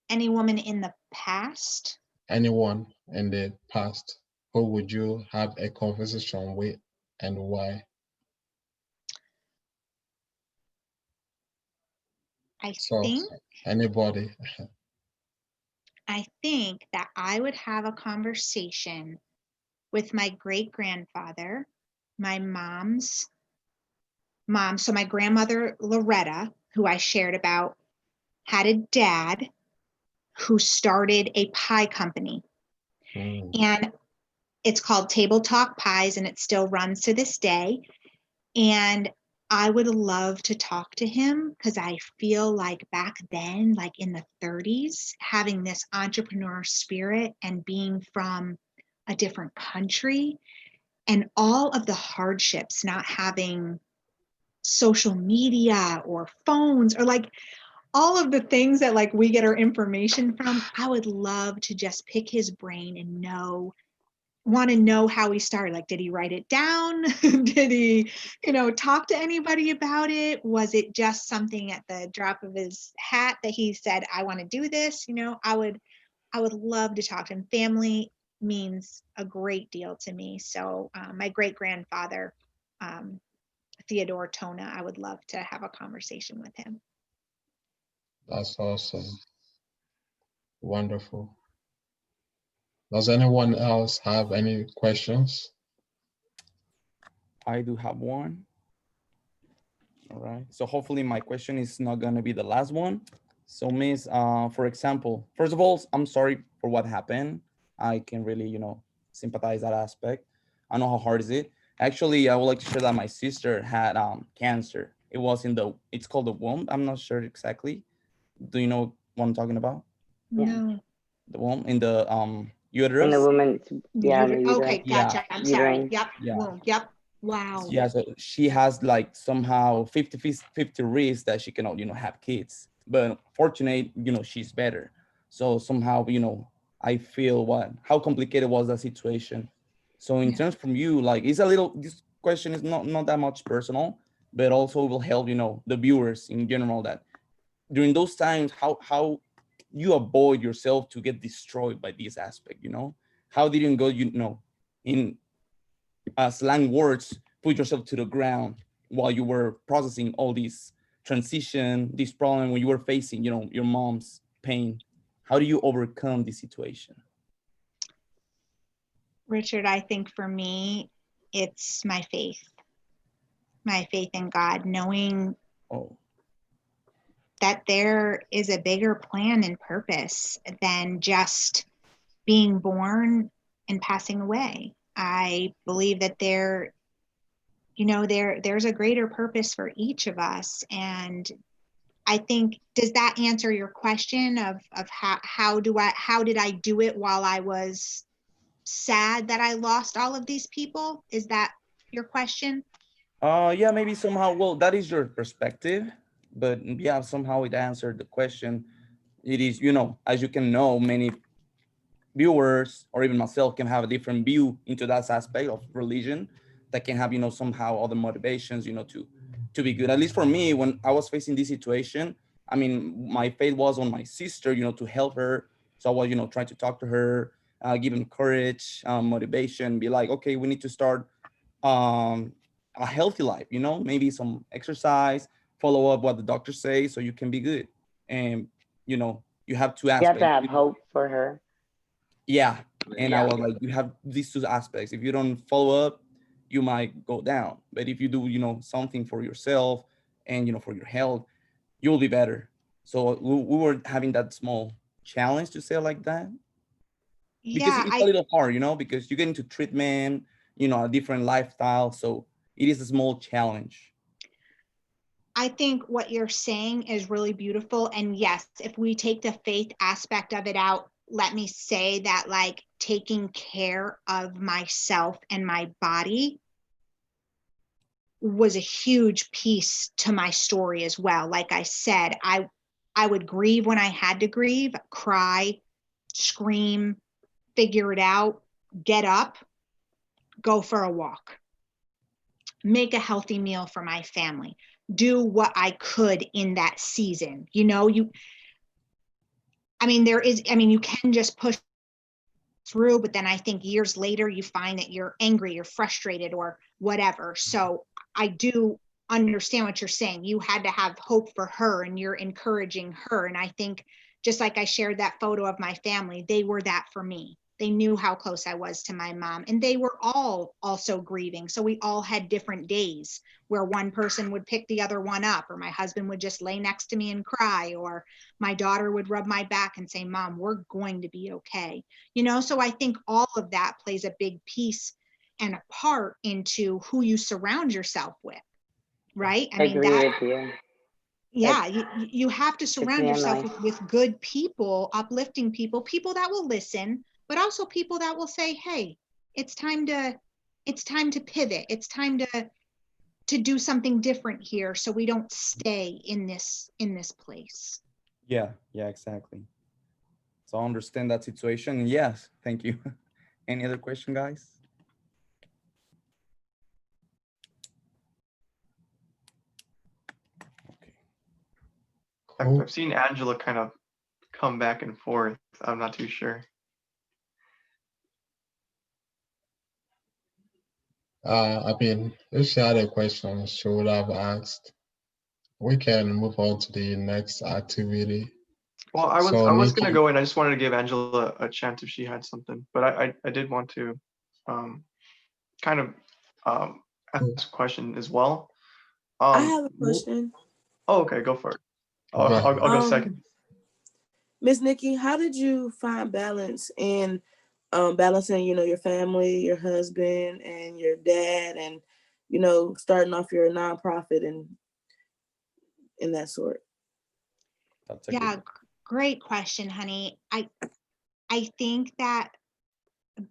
Any woman in the past? Anyone in the past, who would you have a conversation with and why? I So think anybody. that I would have a conversation with my great-grandfather, my mom's mom. So my grandmother, Loretta, who I shared about, had a dad who started a pie company. And it's called Table Talk Pies, and it still runs to this day. And I would love to talk to him because I feel like back then, like in the 30s, having this entrepreneur spirit and being from a different country and all of the hardships, not having social media or phones or like all of the things that like we get our information from, I would love to just pick his brain and want to know how he started. Like, did he write it down? Did he, talk to anybody about it? Was it just something at the drop of his hat that he said, I want to do this? I would love to talk to him. Family means a great deal to me. So my great grandfather, Theodore Tona, I would love to have a conversation with him. That's awesome. Wonderful. Does anyone else have any questions? I do have one. All right. So hopefully my question is not going to be the last one. So Miss, for example, first of all, I'm sorry for what happened. I can really, sympathize that aspect. I know how hard is it. Actually, I would like to share that my sister had cancer. It was it's called the womb. I'm not sure exactly. Do you know what I'm talking about? No. The womb in the In uterus. the woman's, yeah, in the uterus. Okay, Yeah. gotcha. I'm sorry. Uterine. Yep. Yeah. Womb. Yep. Wow. Yeah, so she has like somehow 50 risk that she cannot, have kids. But fortunate, she's better. So somehow, I feel how complicated was that situation. So in Yeah. terms from you, like this question is not that much personal, but also will help, the viewers in general that during those times, how you avoid yourself to get destroyed by this aspect, How did you go, in slang words, put yourself to the ground while you were processing all these transition, this problem when you were facing, your mom's pain? How do you overcome this situation? Richard, I think for me, it's my faith in God, knowing that there is a bigger plan and purpose than just being born and passing away. I believe that there's a greater purpose for each of us. And I think, does that answer your question of how did I do it while I was sad that I lost all of these people? Is that your question? Yeah, maybe somehow, well, that is your perspective, but yeah, somehow it answered the question. It is, as you can know, many viewers or even myself can have a different view into that aspect of religion that can have, somehow other motivations, to be good. At least for me, when I was facing this situation, I mean, my faith was on my sister, to help her. So I was, trying to talk to her, give him courage, motivation, be like, okay, we need to start a healthy life, maybe some exercise, follow up what the doctor says so you can be good. And, you have two You have aspects. to have hope for her. Yeah. And I was like, you have these two aspects. If you don't follow up, you might go down. But if you do, something for yourself and, for your health, you will be better. So we were having that small challenge, to say it like that. Because Yeah, it's a little hard, because you get into treatment, a different lifestyle. So it is a small challenge. I think what you're saying is really beautiful. And yes, if we take the faith aspect of it out, let me say that like taking care of myself and my body was a huge piece to my story as well. Like I said, I would grieve when I had to grieve, cry, scream, figure it out, get up, go for a walk, make a healthy meal for my family, do what I could in that season. You can just push through, but then I think years later you find that you're angry, you're frustrated or whatever. So I do understand what you're saying. You had to have hope for her and you're encouraging her. And I think just like I shared that photo of my family, they were that for me. They knew how close I was to my mom, and they were all also grieving. So we all had different days where one person would pick the other one up, or my husband would just lay next to me and cry, or my daughter would rub my back and say, Mom, we're going to be okay. So I think all of that plays a big piece and a part into who you surround yourself with. right? I agree with you. Yeah, you have to surround me on yourself life. with good people, uplifting people, people that will listen, but also people that will say, hey, it's time to pivot. It's time to do something different here so we don't stay in this place. Yeah, exactly. So I understand that situation. Yes, thank you. Any other question, guys? Okay. Cool. I've seen Angela kind of come back and forth. I'm not too sure. I mean, if she had a question, she would have asked. We can move on to the next activity. Well, I So was gonna Nikki, go in. I just wanted to give Angela a chance if she had something, but I did want to kind of ask a question as well. I have a w- question. Oh, okay, go for it. go ahead. I'll go second. Miss Nikki, how did you find balance in balancing, your family, your husband, and your dad, and starting off your nonprofit and that sort? That's a Yeah, good. great question, honey. I think that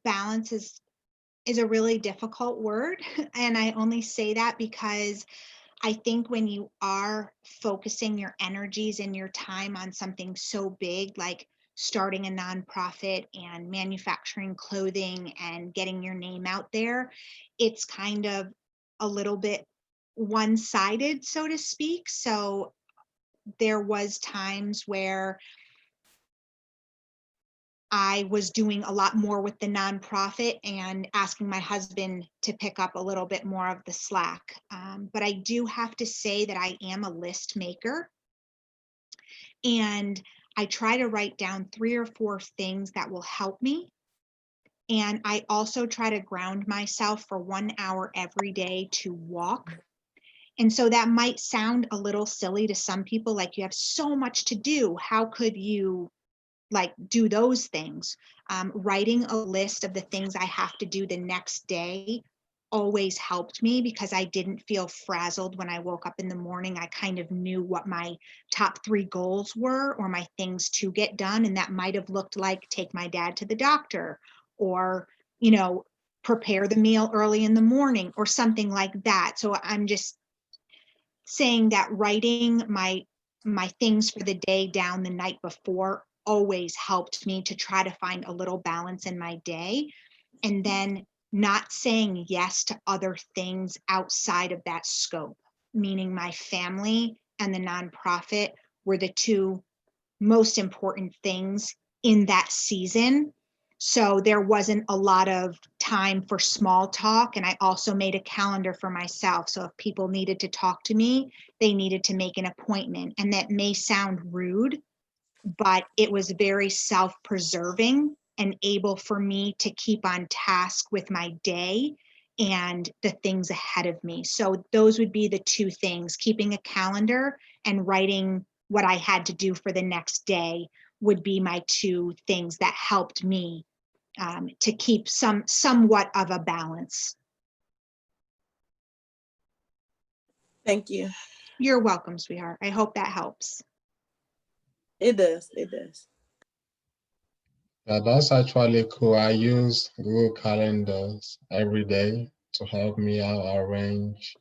balance is a really difficult word, and I only say that because I think when you are focusing your energies and your time on something so big like starting a nonprofit and manufacturing clothing and getting your name out there, it's kind of a little bit one-sided, so to speak. So there was times where I was doing a lot more with the nonprofit and asking my husband to pick up a little bit more of the slack. But I do have to say that I am a list maker, and I try to write down 3 or 4 things that will help me. And I also try to ground myself for 1 hour every day to walk. And so that might sound a little silly to some people, like you have so much to do. How could you like do those things? Writing a list of the things I have to do the next day always helped me because I didn't feel frazzled when I woke up in the morning. I kind of knew what my top 3 goals were or my things to get done. And that might have looked like take my dad to the doctor or, prepare the meal early in the morning or something like that. So I'm just saying that writing my things for the day down the night before always helped me to try to find a little balance in my day, and then not saying yes to other things outside of that scope, meaning my family and the nonprofit were the 2 most important things in that season. So there wasn't a lot of time for small talk. And I also made a calendar for myself. So if people needed to talk to me, they needed to make an appointment. And that may sound rude, but it was very self-preserving and able for me to keep on task with my day and the things ahead of me. So those would be the 2 things, keeping a calendar and writing what I had to do for the next day would be my 2 things that helped me to keep somewhat of a balance. Thank you. You're welcome, sweetheart. I hope that helps. It does. It does. Yeah, that's actually cool. I use Google Calendars every day to help me out arrange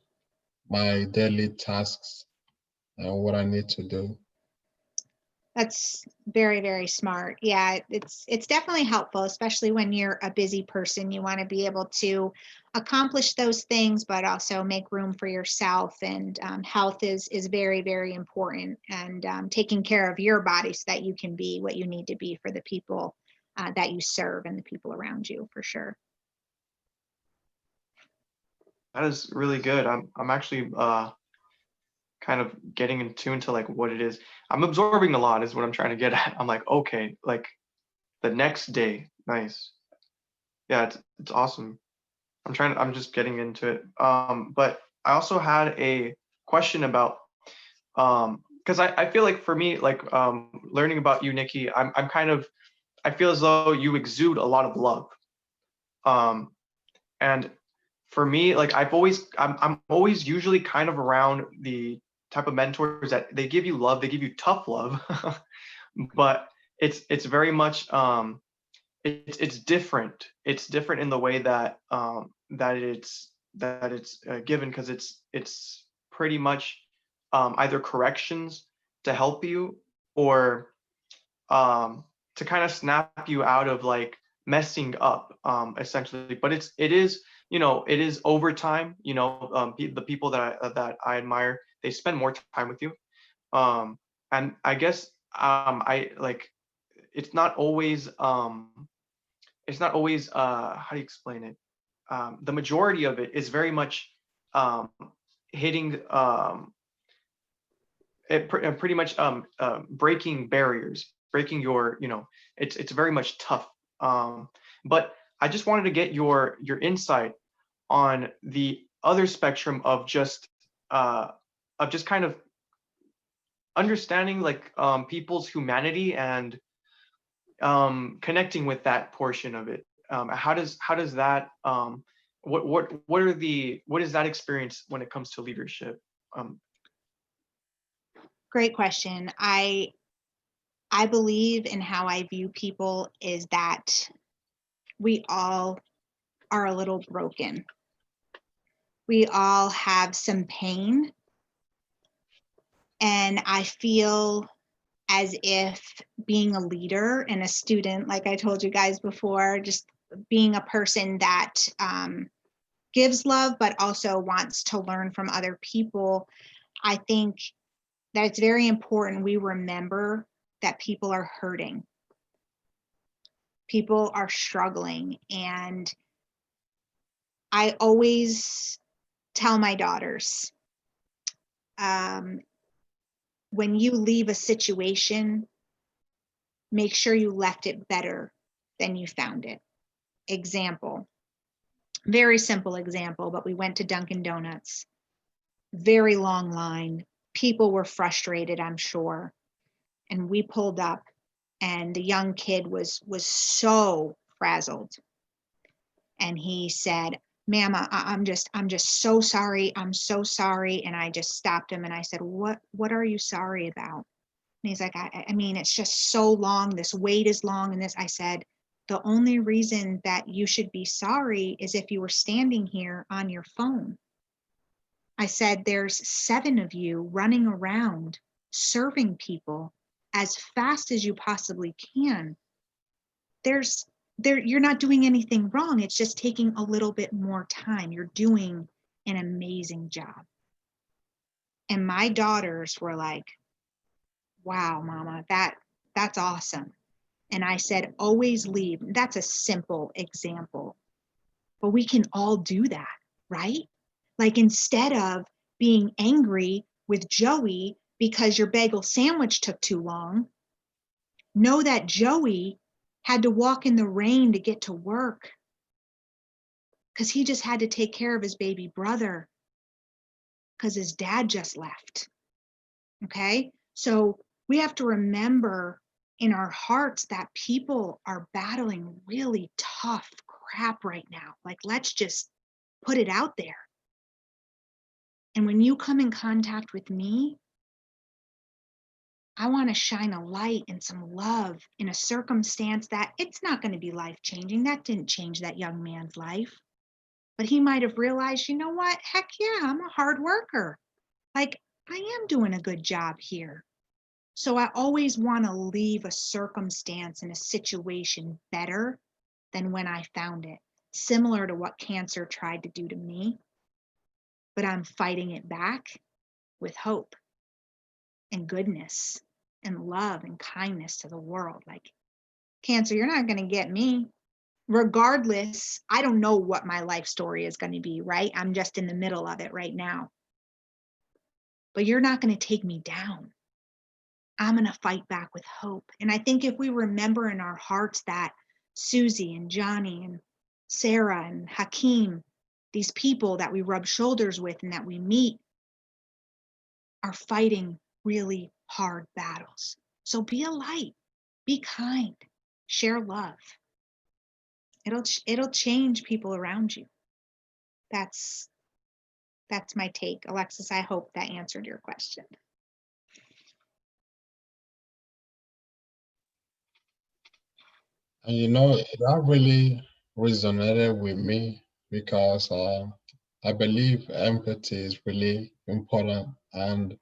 my daily tasks and what I need to do. That's very, very smart. Yeah, it's definitely helpful, especially when you're a busy person. You want to be able to accomplish those things, but also make room for yourself. And health is very, very important. And taking care of your body so that you can be what you need to be for the people that you serve and the people around you, for sure. That is really good. I'm actually kind of getting in tune to like what it is. I'm absorbing a lot is what I'm trying to get at. I'm like, okay, like the next day. Nice. Yeah, it's awesome. I'm just getting into it. But I also had a question about because I feel like for me, like learning about you, Nikki, I'm kind of I feel as though you exude a lot of love. Um and for me, like I'm always usually kind of around the type of mentors that they give you love, they give you tough love, but it's very much it's different. It's different in the way that it's given, because it's pretty much either corrections to help you, or to kind of snap you out of like messing up, essentially. But it is, it is over time. The people that I admire, they spend more time with you, and I guess I like, it's not always how do you explain it, the majority of it is very much um hitting pretty much breaking barriers, breaking your, it's very much tough. But I just wanted to get your insight on the other spectrum of just kind of understanding like people's humanity, and connecting with that portion of it. How does that what is that experience when it comes to leadership? Great question. I believe in how I view people is that we all are a little broken. We all have some pain. And I feel as if being a leader and a student, like I told you guys before, just being a person that gives love, but also wants to learn from other people, I think that it's very important we remember that people are hurting. People are struggling. And I always tell my daughters, when you leave a situation, make sure you left it better than you found it. Example, very simple example, but we went to Dunkin' Donuts. Very long line. People were frustrated, I'm sure. And we pulled up, and the young kid was so frazzled. And he said, "Ma'am, I'm just so sorry. I'm so sorry." And I just stopped him and I said, what are you sorry about? And he's like, I mean, it's just so long. This wait is long. And this, I said, the only reason that you should be sorry is if you were standing here on your phone. I said, there's 7 of you running around serving people as fast as you possibly can. You're not doing anything wrong. It's just taking a little bit more time. You're doing an amazing job. And my daughters were like, wow, Mama, that's awesome. And I said, always leave. That's a simple example, but we can all do that, right? Like, instead of being angry with Joey because your bagel sandwich took too long, know that Joey had to walk in the rain to get to work because he just had to take care of his baby brother because his dad just left. Okay? So we have to remember in our hearts that people are battling really tough crap right now. Like, let's just put it out there. And when you come in contact with me, I want to shine a light and some love in a circumstance that it's not going to be life-changing. That didn't change that young man's life. But he might have realized, you know what? Heck yeah, I'm a hard worker. Like, I am doing a good job here. So I always want to leave a circumstance and a situation better than when I found it. Similar to what cancer tried to do to me. But I'm fighting it back with hope and goodness and love and kindness to the world. Like, cancer, you're not going to get me. Regardless, I don't know what my life story is going to be, right? I'm just in the middle of it right now. But you're not going to take me down. I'm going to fight back with hope. And I think if we remember in our hearts that Susie and Johnny and Sarah and Hakeem, these people that we rub shoulders with and that we meet, are fighting really hard battles. So be a light, be kind, share love. It'll change people around you. That's my take. Alexis, I hope that answered your question. And you know, that really resonated with me because I believe empathy is really important. And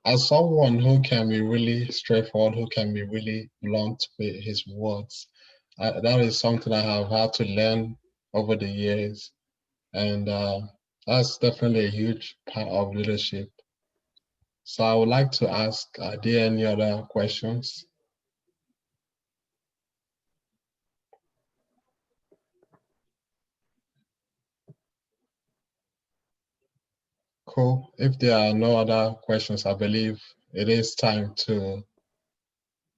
as someone who can be really straightforward, who can be really blunt with his words, that is something I have had to learn over the years. And that's definitely a huge part of leadership. So I would like to ask, are there any other questions? Cool. If there are no other questions, I believe it is time to,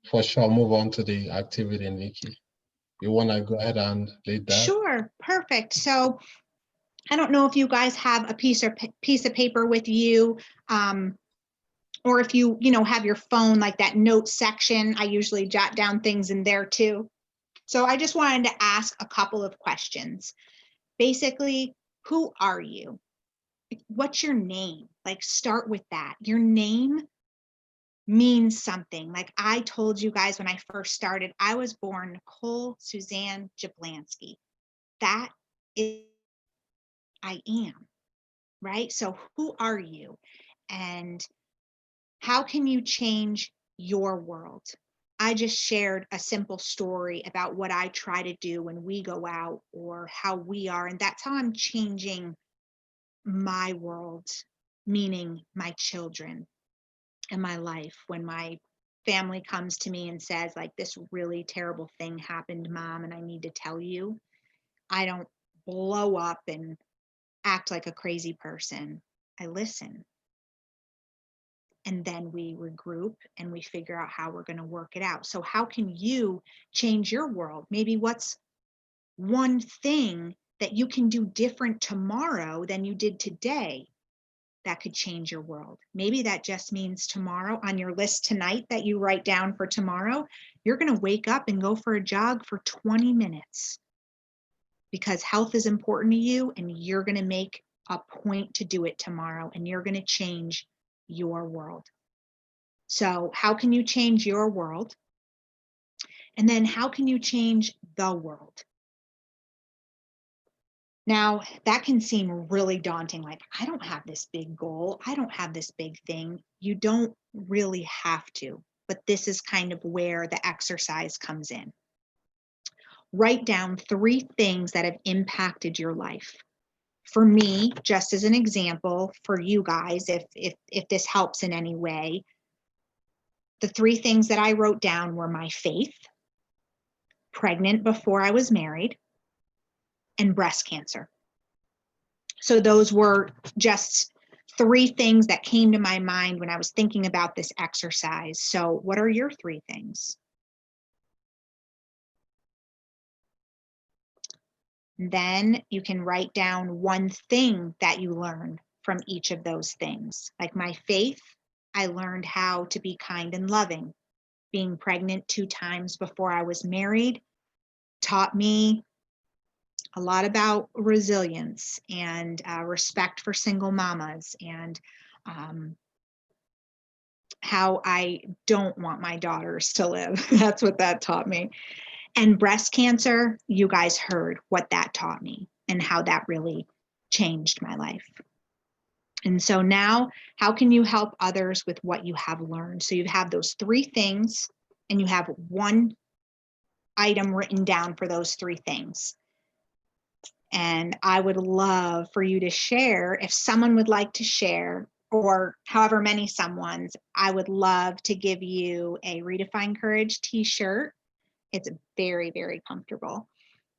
for sure, move on to the activity, Nikki. You want to go ahead and lead that? Sure, perfect. So I don't know if you guys have a piece of paper with you, or if you have your phone, like that note section. I usually jot down things in there too. So I just wanted to ask a couple of questions. Basically, who are you? What's your name? Like, start with that. Your name means something. Like I told you guys when I first started, I was born Nicole Suzanne Jablanski. That is I am, right? So who are you? And how can you change your world? I just shared a simple story about what I try to do when we go out or how we are. And that's how I'm changing my world, meaning my children and my life. When my family comes to me and says, like, this really terrible thing happened, Mom, and I need to tell you, I don't blow up and act like a crazy person. I listen. And then we regroup and we figure out how we're going to work it out. So how can you change your world? Maybe what's one thing that you can do different tomorrow than you did today that could change your world? Maybe that just means tomorrow on your list tonight that you write down for tomorrow, you're going to wake up and go for a jog for 20 minutes because health is important to you, and you're going to make a point to do it tomorrow, and you're going to change your world. So how can you change your world? And then how can you change the world? Now, that can seem really daunting. Like, I don't have this big goal. I don't have this big thing. You don't really have to, but this is kind of where the exercise comes in. Write down 3 things that have impacted your life. For me, just as an example, for you guys, if this helps in any way, the 3 things that I wrote down were my faith, pregnant before I was married, and breast cancer. So those were just 3 things that came to my mind when I was thinking about this exercise. So what are your 3 things? Then you can write down 1 thing that you learned from each of those things. Like my faith, I learned how to be kind and loving. Being pregnant 2 times before I was married taught me a lot about resilience and respect for single mamas, and how I don't want my daughters to live. That's what that taught me. And breast cancer, you guys heard what that taught me and how that really changed my life. And so now, how can you help others with what you have learned? So you have those 3 things, and you have 1 item written down for those 3 things. And I would love for you to share, if someone would like to share, or however many someone's, I would love to give you a Redefined Courage t-shirt. It's very, very comfortable.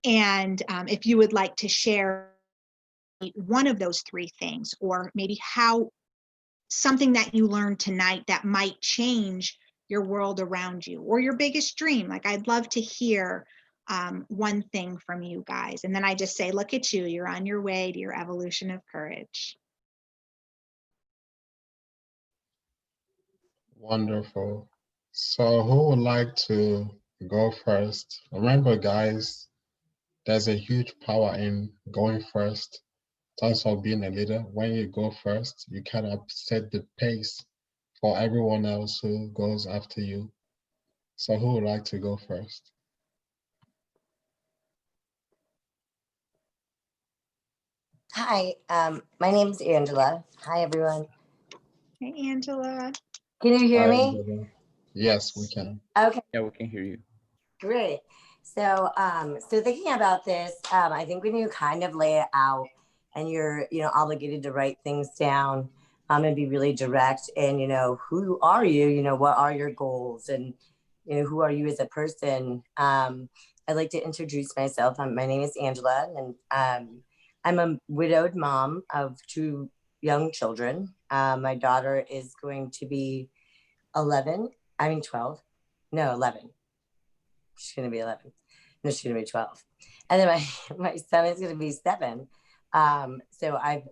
And if you would like to share one of those 3 things, or maybe how something that you learned tonight that might change your world around you, or your biggest dream. Like, I'd love to hear 1 thing from you guys. And then I just say, look at you, you're on your way to your evolution of courage. Wonderful. So who would like to go first? Remember, guys, there's a huge power in going first. terms of being a leader, when you go first, you kind of set the pace for everyone else who goes after you. So who would like to go first? Hi, my name is Angela. Hi, everyone. Hey, Angela. Can you hear Hi, me? Angela. Yes, we can. Okay, Yeah, we can hear you. great. So, so thinking about this, I think when you kind of lay it out and you're, obligated to write things down, and be really direct and, who are you, what are your goals and, who are you as a person? I'd like to introduce myself. My name is Angela and, I'm a widowed mom of 2 young children. My daughter is going to be 12. No, 11. She's going to be 11. No, she's going to be 12. And then my son is going to be 7. So I've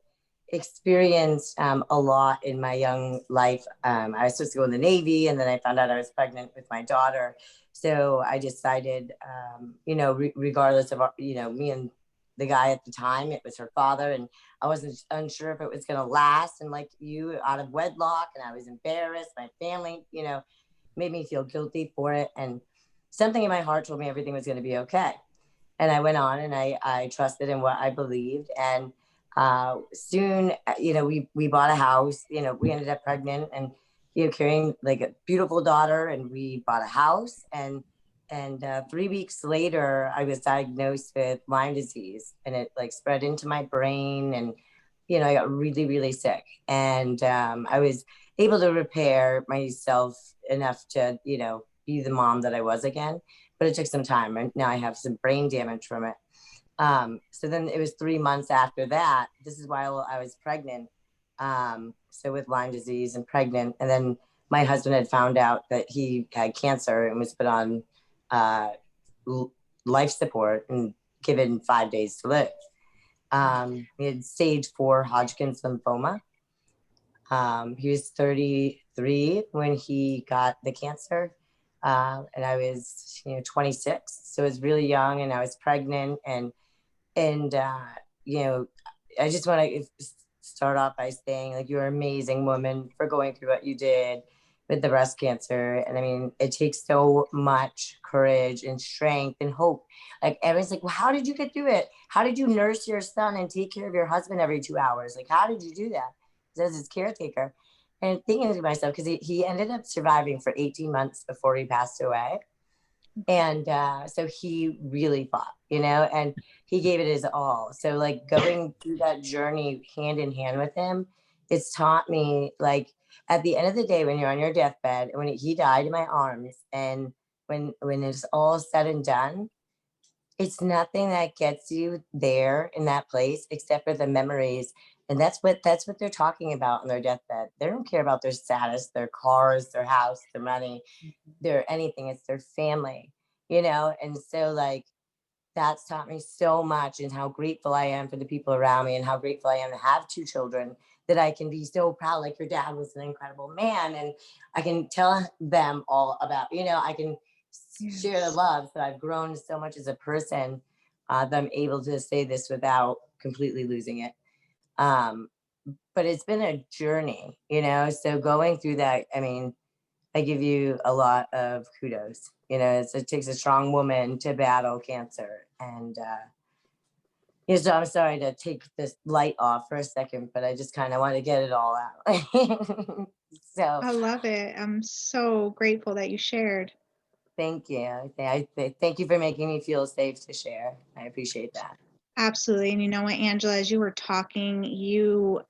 experienced a lot in my young life. I was supposed to go in the Navy, and then I found out I was pregnant with my daughter. So I decided, regardless of, me and the guy at the time, it was her father, and I wasn't unsure if it was going to last. And like you, out of wedlock, and I was embarrassed. My family, made me feel guilty for it. And something in my heart told me everything was going to be okay. And I went on and I trusted in what I believed. And soon, we bought a house, we ended up pregnant and, carrying like a beautiful daughter, and we bought a house. And 3 weeks later, I was diagnosed with Lyme disease, and it like spread into my brain. And, I got really, really sick. And I was able to repair myself enough to, be the mom that I was again. But it took some time. And now I have some brain damage from it. So then it was 3 months after that. This is while I was pregnant. So with Lyme disease and pregnant. And then my husband had found out that he had cancer and was put on life support and given 5 days to live. He had stage 4 Hodgkin's lymphoma. He was 33 when he got the cancer. And I was, 26. So I was really young, and I was pregnant. And I just want to start off by saying, like, you're an amazing woman for going through what you did with the breast cancer. And I mean, it takes so much courage and strength and hope. Like, everyone's like, well, how did you get through it? How did you nurse your son and take care of your husband every 2 hours? Like, how did you do that? As his caretaker. And thinking to myself, because he ended up surviving for 18 months before he passed away. And so he really fought, and he gave it his all. So like going through that journey hand in hand with him, it's taught me, like, at the end of the day, when you're on your deathbed, and when he died in my arms, and when it's all said and done, it's nothing that gets you there in that place except for the memories. And that's what they're talking about on their deathbed. They don't care about their status, their cars, their house, their money, their anything. It's their family, And so, like, that's taught me so much, and how grateful I am for the people around me, and how grateful I am to have 2 children, that I can be so proud. Like, your dad was an incredible man, and I can tell them all about, I can share the love. So I've grown so much as a person, that I'm able to say this without completely losing it. But it's been a journey, so going through that, I mean, I give you a lot of kudos. It takes a strong woman to battle cancer. And so I'm sorry to take this light off for a second, but I just kind of want to get it all out. So I love it. I'm so grateful that you shared. thank you. Thank you for making me feel safe to share. I appreciate that. Absolutely. And you know what, Angela, as you were talking, you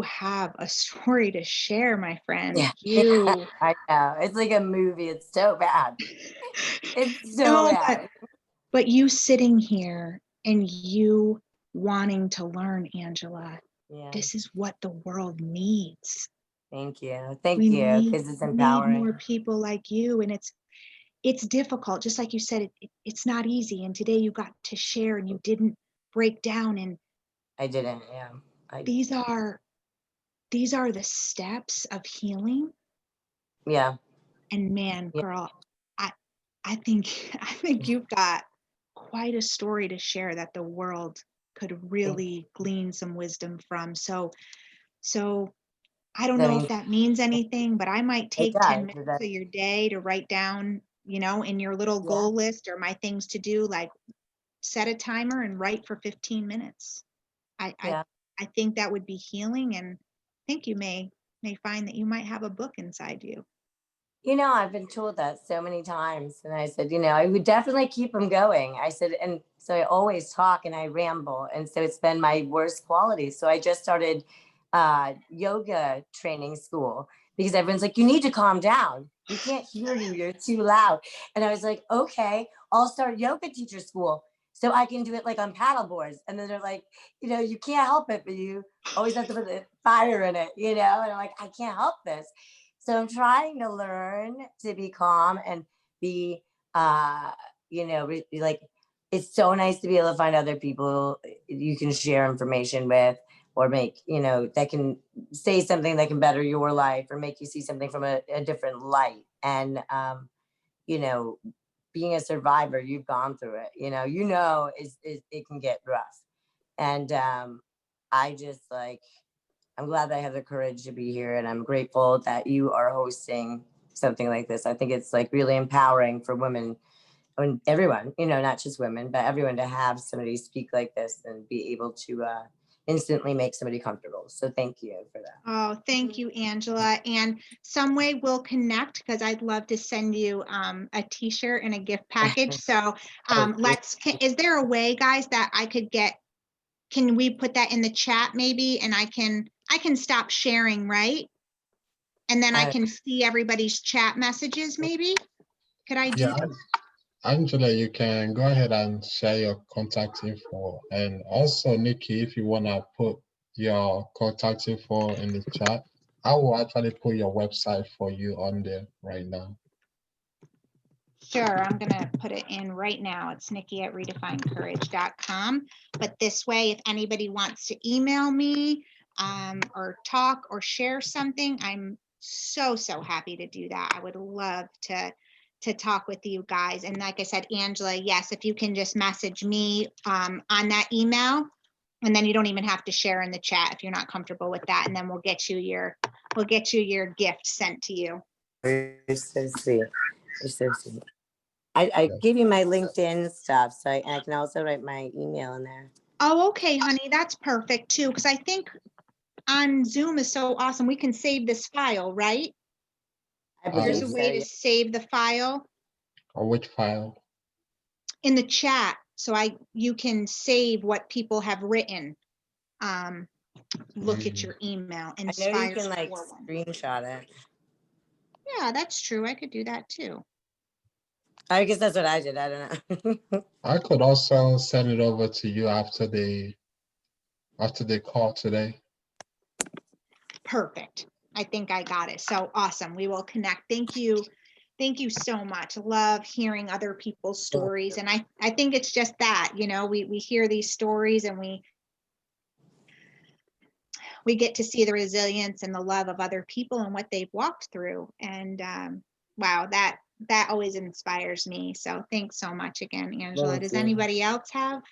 have a story to share, my friend. Yeah. I know. It's like a movie. It's so bad. It's so No, bad. but you sitting here and you wanting to learn, Angela, Yeah. this is what the world needs. Thank you. Thank We you. need, Because it's need empowering. more people like you. And it's difficult. Just like you said, it's not easy. And today you got to share, and you didn't break down. And I didn't. Yeah. these are the steps of healing. Yeah. And man, Yeah. girl, I think you've got quite a story to share that the world could really glean some wisdom from. So I don't I know mean, if that means anything, but I might it take does. 10 It minutes does. of your day to write down, you know, in your little Yeah. goal list or my things to do, like set a timer and write for 15 minutes. Yeah. I think that would be healing, and I think you may find that you might have a book inside you. You know, I've been told that so many times. And I said, you know, I would definitely keep them going. I said, and so I always talk and I ramble. And so it's been my worst quality. So I just started yoga training school because everyone's like, you need to calm down. We can't hear you. You're too loud. And I was like, okay, I'll start yoga teacher school so I can do it like on paddle boards. And then they're like, you know, you can't help it, but you always have to put the fire in it, you know? And I'm like, I can't help this. So I'm trying to learn to be calm and be, you know, like, it's so nice to be able to find other people you can share information with or make, you know, that can say something that can better your life or make you see something from a different light. And, you know, being a survivor, you've gone through it, you know, it can get rough. And I just like, I'm glad that I have the courage to be here, and I'm grateful that you are hosting something like this. I think it's like really empowering for women and everyone, you know, not just women, but everyone to have somebody speak like this and be able to instantly make somebody comfortable. So thank you for that. Oh, thank you, Angela. And some way we'll connect, because I'd love to send you a t-shirt and a gift package. So is there a way, guys, that I could get, can we put that in the chat maybe? And I can stop sharing, right? And then I can see everybody's chat messages maybe? Could I do that? Angela, you can go ahead and share your contact info. And also, Nikki, if you want to put your contact info in the chat, I will actually put your website for you on there right now. Sure, I'm gonna put it in right now. It's Nikki@redefinedcourage.com. But this way, if anybody wants to email me or talk or share something, I'm so happy to do that. I would love to talk with you guys. And like I said, Angela, yes, if you can just message me on that email, and then you don't even have to share in the chat if you're not comfortable with that. And then we'll get you your gift sent to you. You're so sweet. You're so sweet. I gave you my LinkedIn stuff, so I can also write my email in there. Oh, okay, honey, that's perfect too, because I think on Zoom is so awesome. We can save this file, right? There's a way to save the file. Or which file? In the chat, so you can save what people have written. Look at your email. I know you can like screenshot it. Yeah, that's true. I could do that too. I guess that's what I did. I don't know. I could also send it over to you after the call today. Perfect. I think I got it. So awesome. We will connect. Thank you. Thank you so much. Love hearing other people's stories. And I think it's just that, you know, we hear these stories and we get to see the resilience and the love of other people and what they've walked through. And wow, that always inspires me. So thanks so much again, Angela. Does anybody else have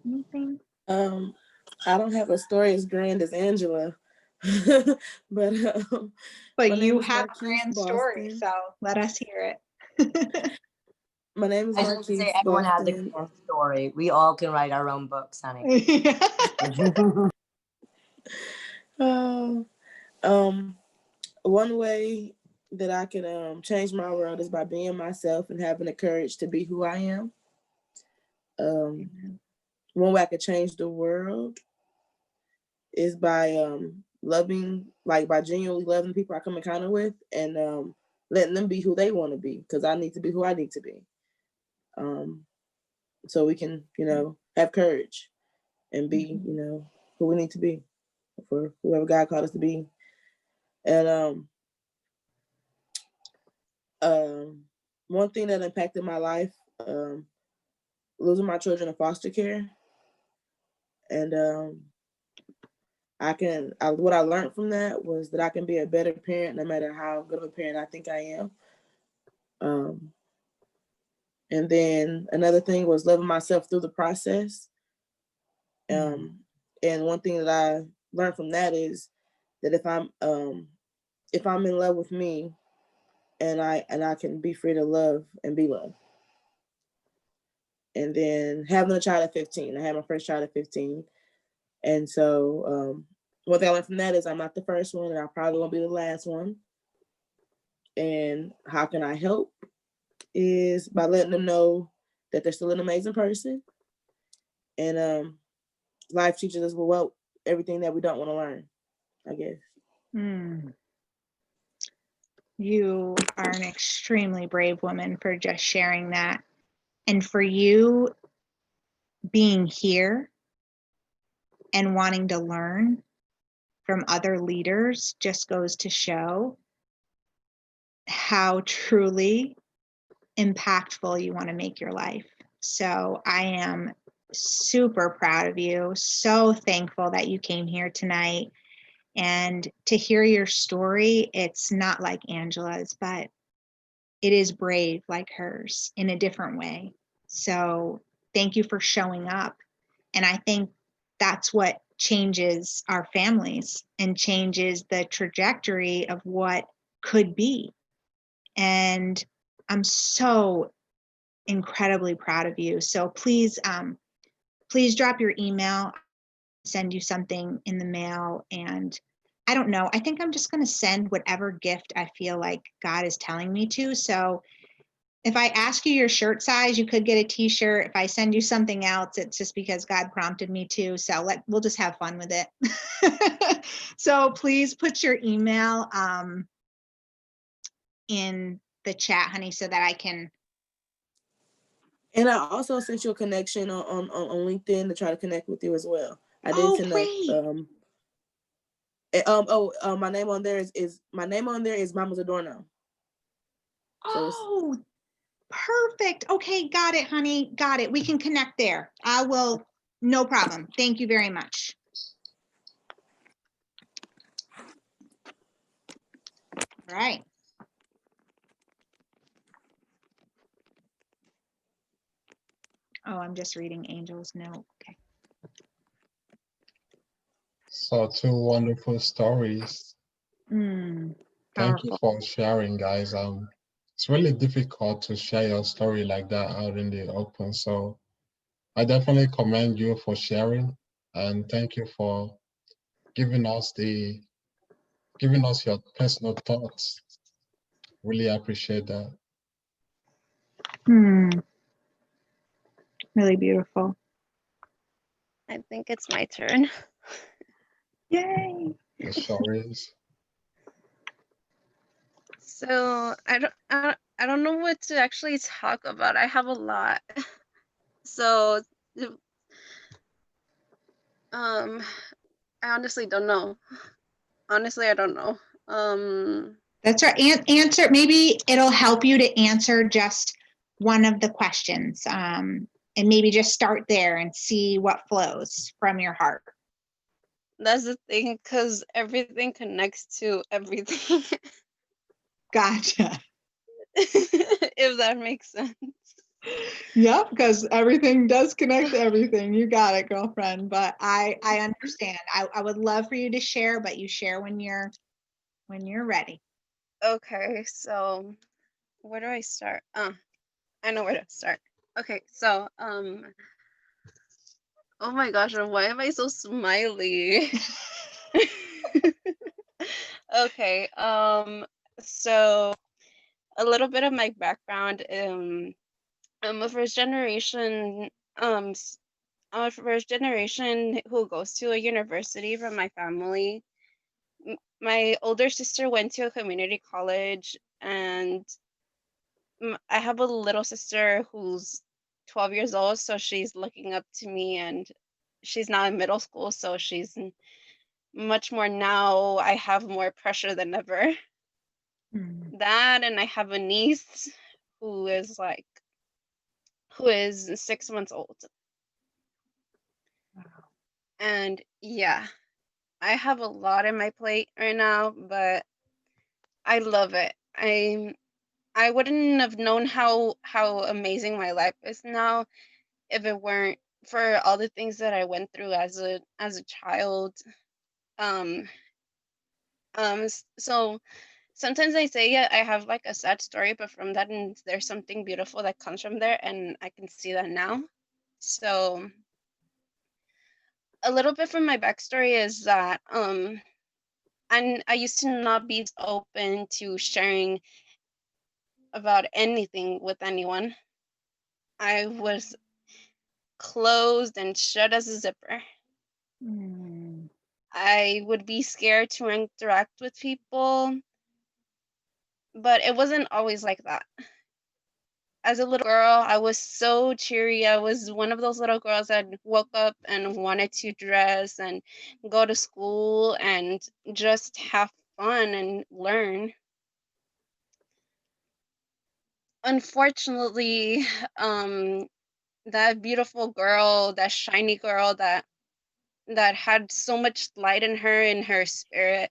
anything? I don't have a story as grand as Angela, but you have a grand story, so let us hear it. My name is Marquise. Everyone has a grand story. We all can write our own books, honey. One way that I can change my world is by being myself and having the courage to be who I am. One way I could change the world is by loving, like by genuinely loving people I come in contact with and letting them be who they want to be, because I need to be who I need to be. So we can, you know, have courage and be, you know, who we need to be for whoever God called us to be. And one thing that impacted my life, losing my children in foster care. And what I learned from that was that I can be a better parent no matter how good of a parent I think I am. And then another thing was loving myself through the process. And one thing that I learned from that is that if I'm in love with me, and I can be free to love and be loved. And then having a child at 15, I had my first child at 15, and so one thing I learned from that is I'm not the first one, and I probably won't be the last one. And how can I help? Is by letting them know that they're still an amazing person, and life teaches us well everything that we don't want to learn, I guess. You are an extremely brave woman for just sharing that. And for you being here and wanting to learn from other leaders just goes to show how truly impactful you want to make your life. So I am super proud of you. So thankful that you came here tonight. And to hear your story, it's not like Angela's, but it is brave like hers in a different way. So thank you for showing up. And I think that's what changes our families and changes the trajectory of what could be. And I'm so incredibly proud of you. So please drop your email, send you something in the mail. And I don't know, I think I'm just going to send whatever gift I feel like God is telling me to. So if I ask you your shirt size, you could get a t-shirt. If I send you something else, it's just because God prompted me to. So we'll just have fun with it. So please put your email in the chat, honey, so that I can. And I also sent you a connection on LinkedIn to try to connect with you as well. I did send my name on there is Mama's Adorno. So perfect. Okay, got it, honey. Got it. We can connect there. I will. No problem. Thank you very much. All right. Oh, I'm just reading Angel's note. Okay. So two wonderful stories. Thank you for sharing, guys. It's really difficult to share your story like that out in the open. So I definitely commend you for sharing, and thank you for giving us your personal thoughts. Really appreciate that. Really beautiful. I think it's my turn. Yay. It sure is. So I don't know what to actually talk about. I have a lot. So I honestly don't know. Honestly, I don't know. That's right. Answer. Maybe it'll help you to answer just one of the questions, and maybe just start there and see what flows from your heart. That's the thing, because everything connects to everything. Gotcha. If that makes sense. Yep, because everything does connect to everything. You got it, girlfriend. But I understand. I would love for you to share, but you share when you're ready. Okay, so where do I start? I know where to start. Okay, so oh my gosh, why am I so smiley? Okay, so a little bit of my background. I'm a first generation I'm a first generation who goes to a university from my family. My older sister went to a community college, and I have a little sister who's 12 years old, so she's looking up to me, and she's now in middle school, so she's much more now. I have more pressure than ever. That, and I have a niece who is 6 months old. And yeah, I have a lot in my plate right now, but I love it. I'm I wouldn't have known how amazing my life is now if it weren't for all the things that I went through as a child. Um, so sometimes I say I have like a sad story, but from that, and there's something beautiful that comes from there, and I can see that now. So a little bit from my backstory is that and I used to not be open to sharing about anything with anyone. I was closed and shut as a zipper. Mm. I would be scared to interact with people, but it wasn't always like that. As a little girl, I was so cheery. I was one of those little girls that woke up and wanted to dress and go to school and just have fun and learn. Unfortunately, that beautiful girl, that shiny girl that had so much light in her spirit,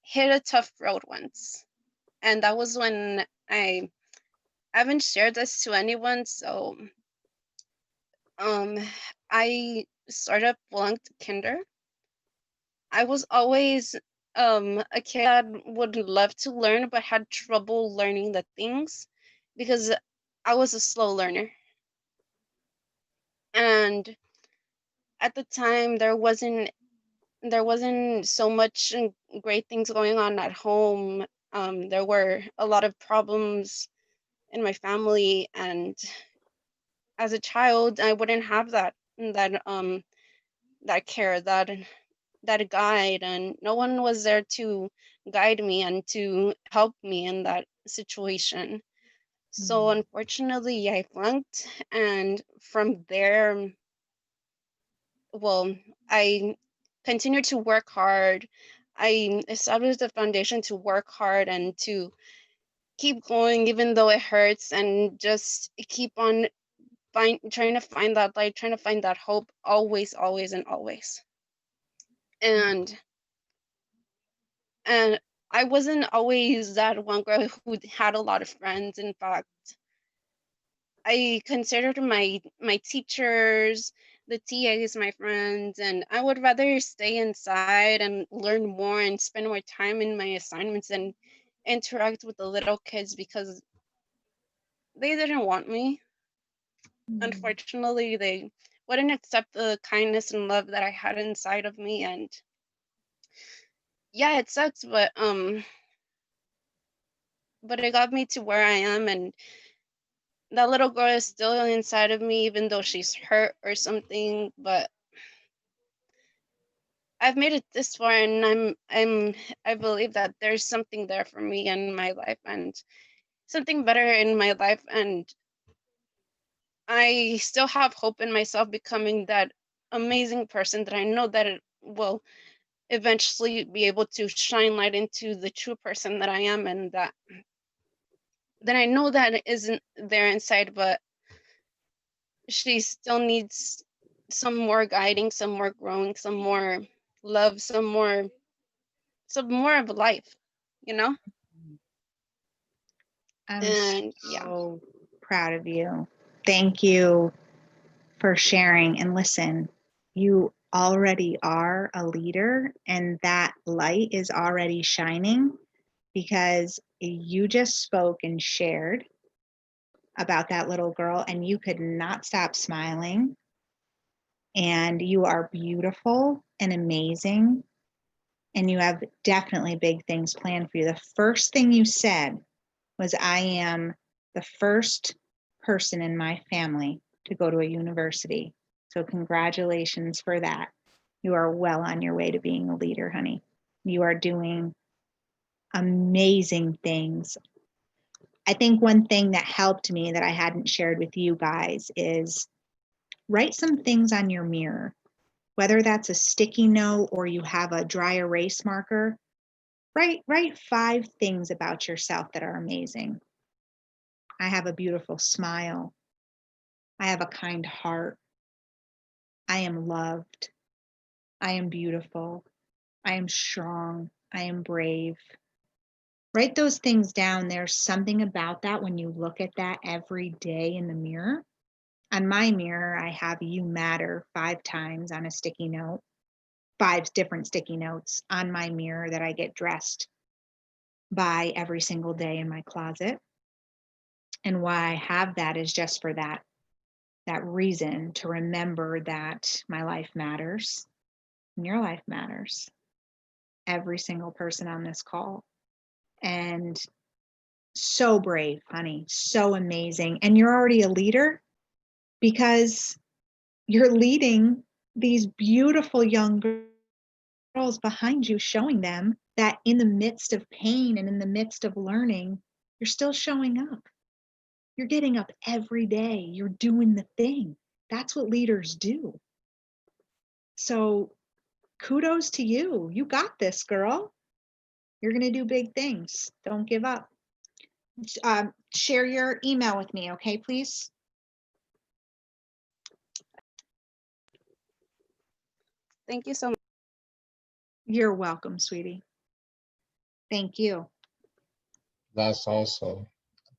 hit a tough road once. And that was when I haven't shared this to anyone, so I sort of flunked kinder. I was always a kid that would love to learn but had trouble learning the things because I was a slow learner. And at the time there wasn't so much great things going on at home. There were a lot of problems in my family, and as a child I wouldn't have that care, that guide, and no one was there to guide me and to help me in that situation. So unfortunately I flunked, and from there, well, I continued to work hard. I established the foundation to work hard and to keep going even though it hurts, and just keep on trying to find that light, trying to find that hope, always, always, and always. And and I wasn't always that one girl who had a lot of friends. In fact, I considered my teachers, the TAs, my friends, and I would rather stay inside and learn more and spend more time in my assignments and interact with the little kids because they didn't want me. Unfortunately, they wouldn't accept the kindness and love that I had inside of me, and yeah, it sucks, but it got me to where I am, and that little girl is still inside of me even though she's hurt or something, but I've made it this far, and I believe that there's something there for me in my life and something better in my life, and I still have hope in myself becoming that amazing person that I know that it will eventually be able to shine light into the true person that I am, and that then I know that it isn't there inside, but she still needs some more guiding, some more growing, some more love, some more of life, you know? I'm And yeah. so proud of you. Thank you for sharing. And listen, you already are a leader, and that light is already shining because you just spoke and shared about that little girl, and you could not stop smiling. And you are beautiful and amazing, and you have definitely big things planned for you. The first thing you said was, I am the first person in my family to go to a university. So congratulations for that. You are well on your way to being a leader, honey. You are doing amazing things. I think one thing that helped me that I hadn't shared with you guys is write some things on your mirror, whether that's a sticky note or you have a dry erase marker. Write 5 things about yourself that are amazing. I have a beautiful smile. I have a kind heart. I am loved. I am beautiful. I am strong. I am brave. Write those things down. There's something about that when you look at that every day in the mirror. On my mirror, I have "You Matter" 5 times on a sticky note, 5 different sticky notes on my mirror that I get dressed by every single day in my closet. And why I have that is just for that reason, to remember that my life matters and your life matters. Every single person on this call. And so brave, honey, so amazing. And you're already a leader because you're leading these beautiful young girls behind you, showing them that in the midst of pain and in the midst of learning, you're still showing up. You're getting up every day. You're doing the thing. That's what leaders do. So kudos to you. You got this, girl. You're going to do big things. Don't give up. Share your email with me, okay, please? Thank you so much. You're welcome, sweetie. Thank you. That's awesome.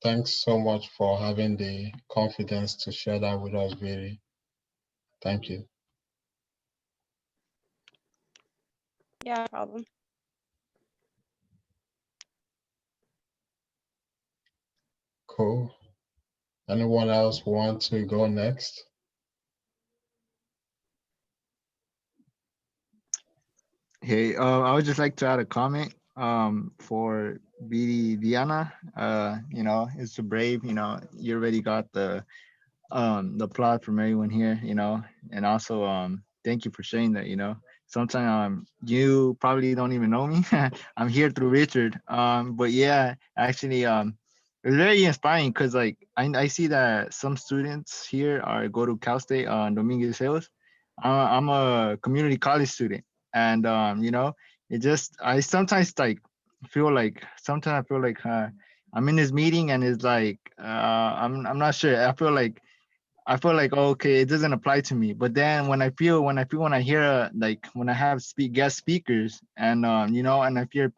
Thanks so much for having the confidence to share that with us, Viri. Thank you. Yeah, no problem. Cool. Anyone else want to go next? Hey, I would just like to add a comment for BD Diana. You know, it's a brave, you know, you already got the applause from everyone here, you know, and also thank you for sharing that, you know. Sometimes you probably don't even know me. I'm here through Richard. But yeah, actually it's very inspiring because like I see that some students here are go to Cal State on Dominguez Hills. I'm a community college student, and you know, it just I sometimes like feel like sometimes I feel like I'm in this meeting and it's like I'm not sure. I feel like okay, it doesn't apply to me. But then when I hear like when I have guest speakers and you know, and I hear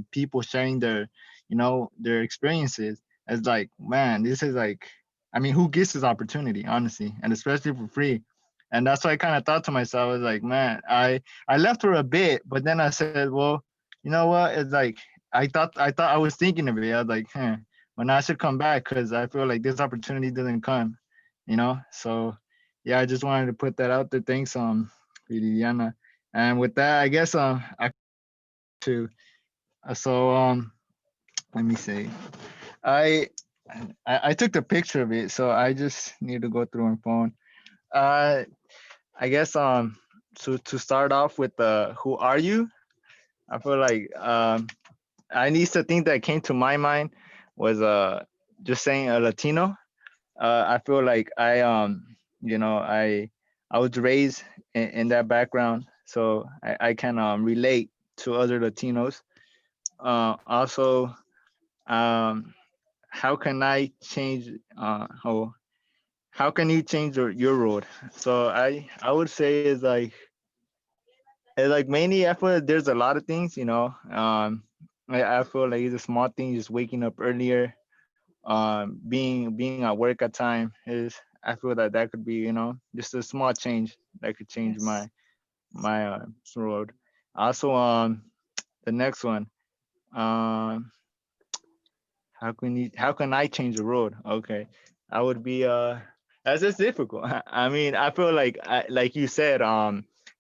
people sharing their you know their experiences, it's like man, this is like I mean, who gets this opportunity honestly, and especially for free. And that's why I kind of thought to myself, I was like, man, I left for a bit, but then I said, well, you know what? It's like I thought I was thinking of it. I was like, when I should come back because I feel like this opportunity doesn't come, you know. So yeah, I just wanted to put that out there. Thanks, Viviana. And with that, I guess I to so let me see. I, I took the picture of it, so I just need to go through my phone. Uh, I guess to start off with who are you? I feel like I need to think that came to my mind was just saying a Latino. I feel like you know I was raised in that background, so I can relate to other Latinos. Also, um, how can I change? How can you change your road? So I would say it's like mainly I feel like there's a lot of things, you know. I feel like it's a small thing, just waking up earlier, being at work at time is I feel that that could be you know just a small change that could change Yes. my road. Also the next one, um how can I change the road? Okay, I would be that's just difficult. I mean I feel like like you said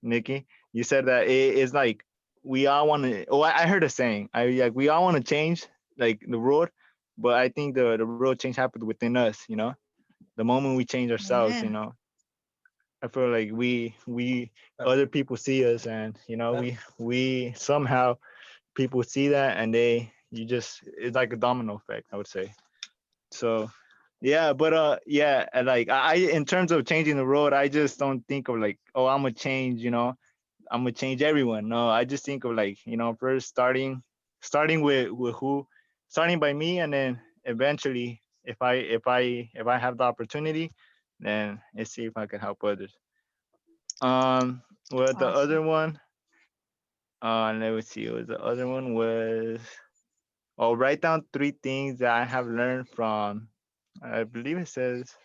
Nikki, you said that it's like we all want to. Oh, I heard a saying. I like we all want to change like the road, but I think the road change happens within us. You know, the moment we change ourselves, you Amen. know, I feel like we other people see us, and you know we somehow people see that, and they you just it's like a domino effect. I would say so. Yeah, but yeah, and, like I in terms of changing the road, I just don't think of like oh I'm gonna change. You know, I'm gonna change everyone. No, I just think of like you know first starting with who, starting by me, and then eventually if I have the opportunity, then let's see if I can help others. Well the other Awesome. one, let me see. The other one was I'll write down 3 things that I have learned from, I believe it says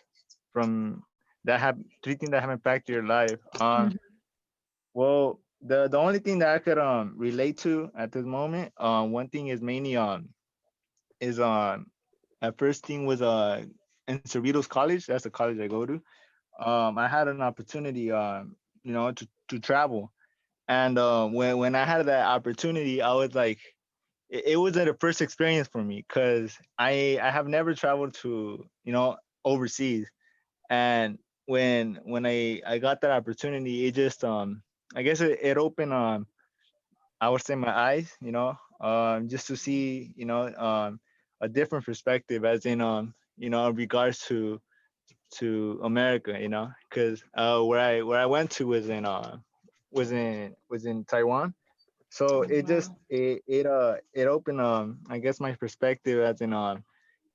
from that have 3 things that have impacted your life. Mhm. Well, the only thing that I could relate to at this moment, one thing is mainly is at first thing was in Cerritos College. That's the college I go to. I had an opportunity to travel, and when I had that opportunity, I was like, it wasn't a first experience for me because I have never traveled to overseas, and when I got that opportunity, it just I guess it opened I would say my eyes, just to see a different perspective, as in in regards to America, because where I went to was in Taiwan. So Oh, it just wow. it opened I guess my perspective, as in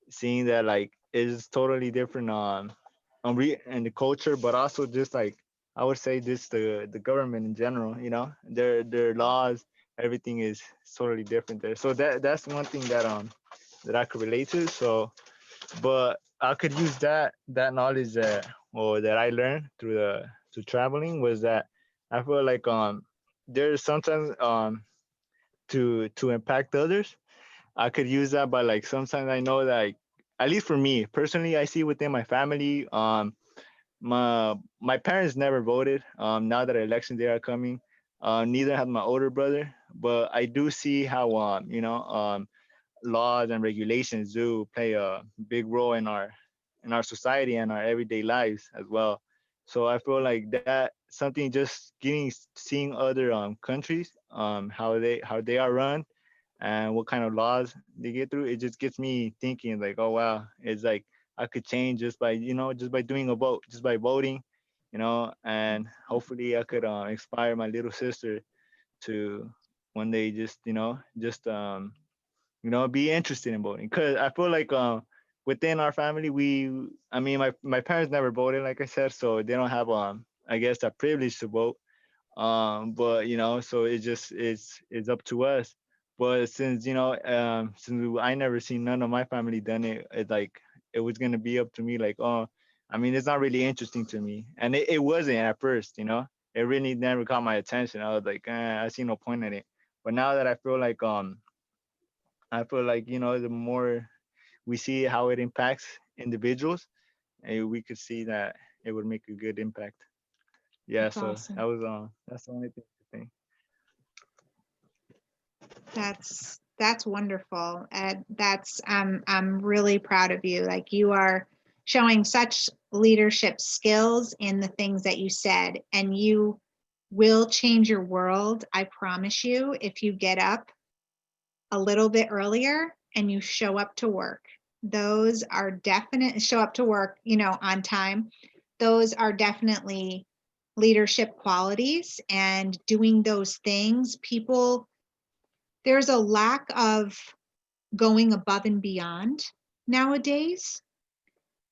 seeing that like it's totally different and the culture, but also just like I would say just the government in general, their laws, everything is totally different there. So that's one thing that I could relate to. So, but I could use that knowledge that I learned through traveling, was that I feel like there's sometimes to impact others. I could use that, but like sometimes I know that, like, at least for me personally, I see within my family, my parents never voted. Now that election day are coming, neither had my older brother, but I do see how laws and regulations do play a big role in our society and our everyday lives as well. So I feel like that something, just seeing other countries, how they are run and what kind of laws they get through, it just gets me thinking like, oh wow, it's like I could change just by doing a vote, just by voting, and hopefully I could inspire my little sister to one day just be interested in voting. Because I feel like within our family, I mean, my parents never voted, like I said, so they don't have I guess that privilege to vote. But so it's up to us. But since I never seen none of my family done it, it like it was gonna be up to me, like, oh, I mean, it's not really interesting to me, and it wasn't at first. It really never caught my attention. I was like, I see no point in it. But now that I feel like the more we see how it impacts individuals, we could see that it would make a good impact. Yeah, That's so awesome. that's the only thing I think. That's wonderful. That's I'm really proud of you. Like, you are showing such leadership skills in the things that you said, and you will change your world. I promise you, if you get up a little bit earlier and you show up to work. Those are definite, show up to work, on time. Those are definitely leadership qualities, and doing those things. There's a lack of going above and beyond nowadays.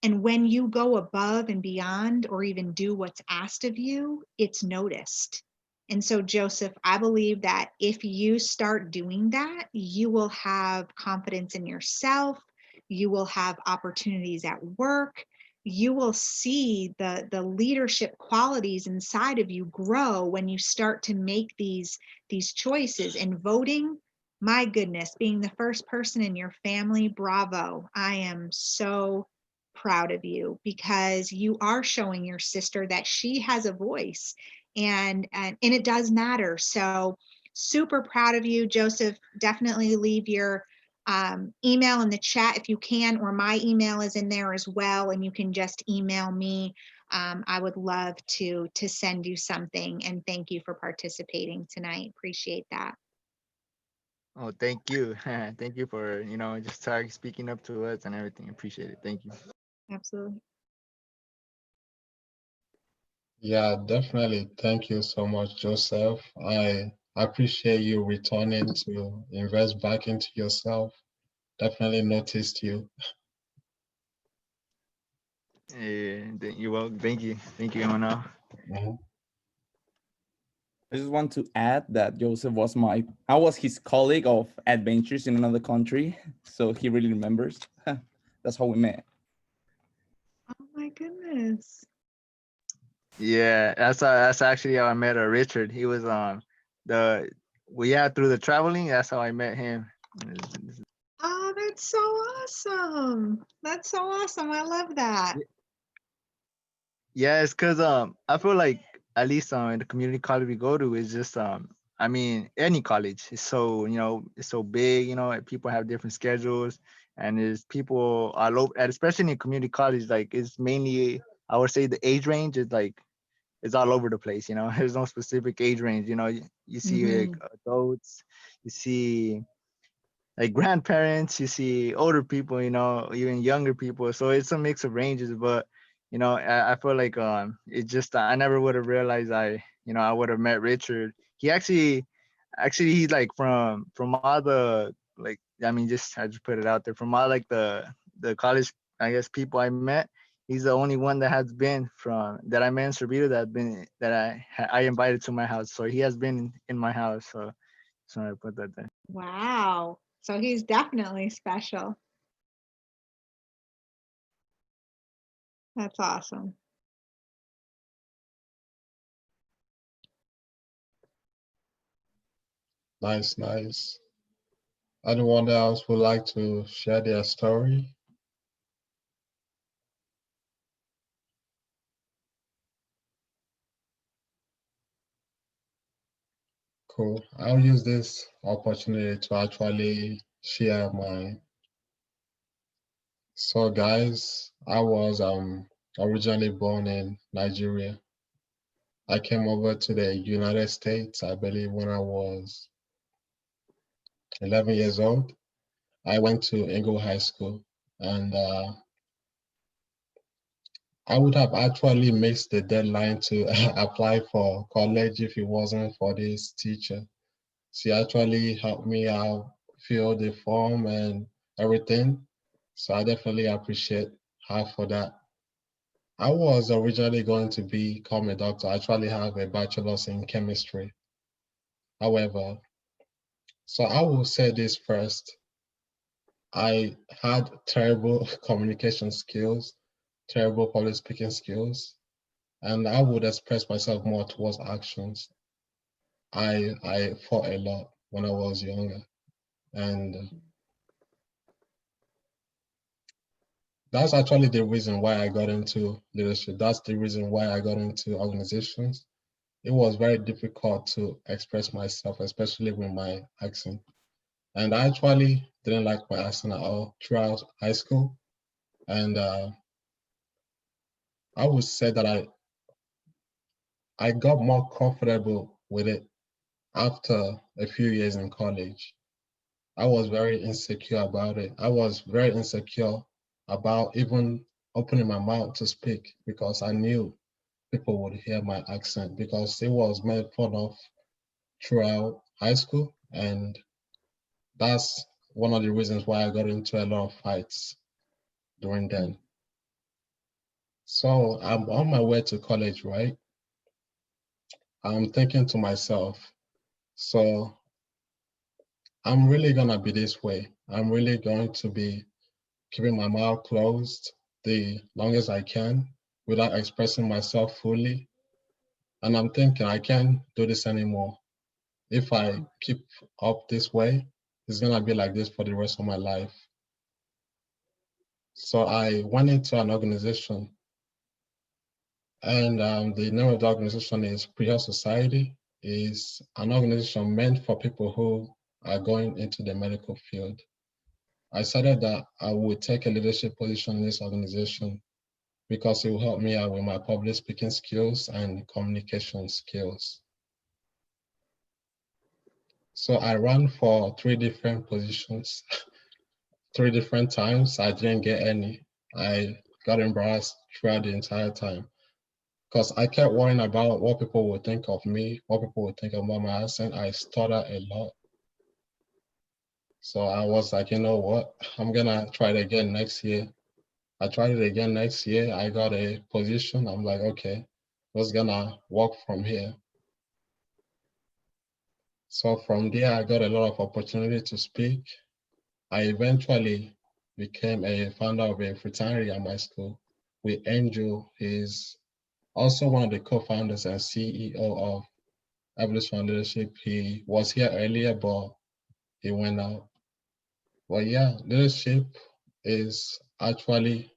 And when you go above and beyond, or even do what's asked of you, it's noticed. And so, Joseph, I believe that if you start doing that, you will have confidence in yourself. You will have opportunities at work. You will see the leadership qualities inside of you grow when you start to make these choices. And voting, my goodness, being the first person in your family, bravo. I am so proud of you, because you are showing your sister that she has a voice, and it does matter. So super proud of you, Joseph. Definitely leave your email in the chat if you can, or my email is in there as well, and you can just email me. I would love to send you something, and thank you for participating tonight. Appreciate that. Oh, thank you. Thank you for, just speaking up to us and everything. Appreciate it. Thank you. Absolutely. Yeah, definitely. Thank you so much, Joseph. I appreciate you returning to invest back into yourself. Definitely noticed you. You're welcome. Thank you. Thank you, Emmanuel. Mhm. I just want to add that Joseph was I was his colleague of adventures in another country. So he really remembers. That's how we met. Oh my goodness. Yeah, that's actually how I met Richard. He was through the traveling. That's how I met him. Oh, that's so awesome. That's so awesome. I love that. Yeah, it's cause I feel like at least in the community college we go to is just I mean any college is so it's so big, people have different schedules, and there's people all over, and especially in community college, like it's mainly, I would say, the age range is like it's all over the place. There's no specific age range. You see like adults, you see like grandparents, you see older people, even younger people. So it's a mix of ranges, but I feel like it just I never would have realized I would have met Richard. He actually he's like from all the, like, I mean, just I just put it out there, from all like the college, I guess, people I met. He's the only one that has been from that I met in Cervito that I invited to my house. So he has been in my house. So I put that there. Wow. So he's definitely special. That's awesome. Nice, nice. Anyone else would like to share their story? Cool. I'll use this opportunity to actually share mine. So guys, I was originally born in Nigeria. I came over to the United States, I believe, when I was 11 years old. I went to Engle High School, and I would have actually missed the deadline to apply for college if it wasn't for this teacher. She actually helped me out, fill the form and everything. So I definitely appreciate her for that. I was originally going to become a doctor. I actually have a bachelor's in chemistry. However, so I will say this first. I had terrible communication skills, terrible public speaking skills, and I would express myself more towards actions. I fought a lot when I was younger, and that's actually the reason why I got into leadership. That's the reason why I got into organizations. It was very difficult to express myself, especially with my accent. And I actually didn't like my accent at all throughout high school. And I would say that I got more comfortable with it after a few years in college. I was very insecure about it. I was very insecure about even opening my mouth to speak because I knew people would hear my accent because it was made fun of throughout high school. And that's one of the reasons why I got into a lot of fights during then. So I'm on my way to college, right? I'm thinking to myself, so I'm really gonna be this way. I'm really going to be keeping my mouth closed the longest I can without expressing myself fully. And I'm thinking I can't do this anymore. If I keep up this way, it's gonna be like this for the rest of my life. So I went into an organization, and the name of the organization is Speer Society. Is an organization meant for people who are going into the medical field. I decided that I would take a leadership position in this organization because it will help me out with my public speaking skills and communication skills. So I ran for 3 different positions, 3 different times. I didn't get any. I got embarrassed throughout the entire time because I kept worrying about what people would think of me, what people would think about my accent. I stuttered a lot. So I was like, you know what? I'm gonna try it again next year. I tried it again next year. I got a position. I'm like, okay, what's gonna work from here? So from there, I got a lot of opportunity to speak. I eventually became a founder of a fraternity at my school with Angel. He's also one of the co-founders and CEO of Evolution Leadership. He was here earlier, but he went out. But yeah, leadership is actually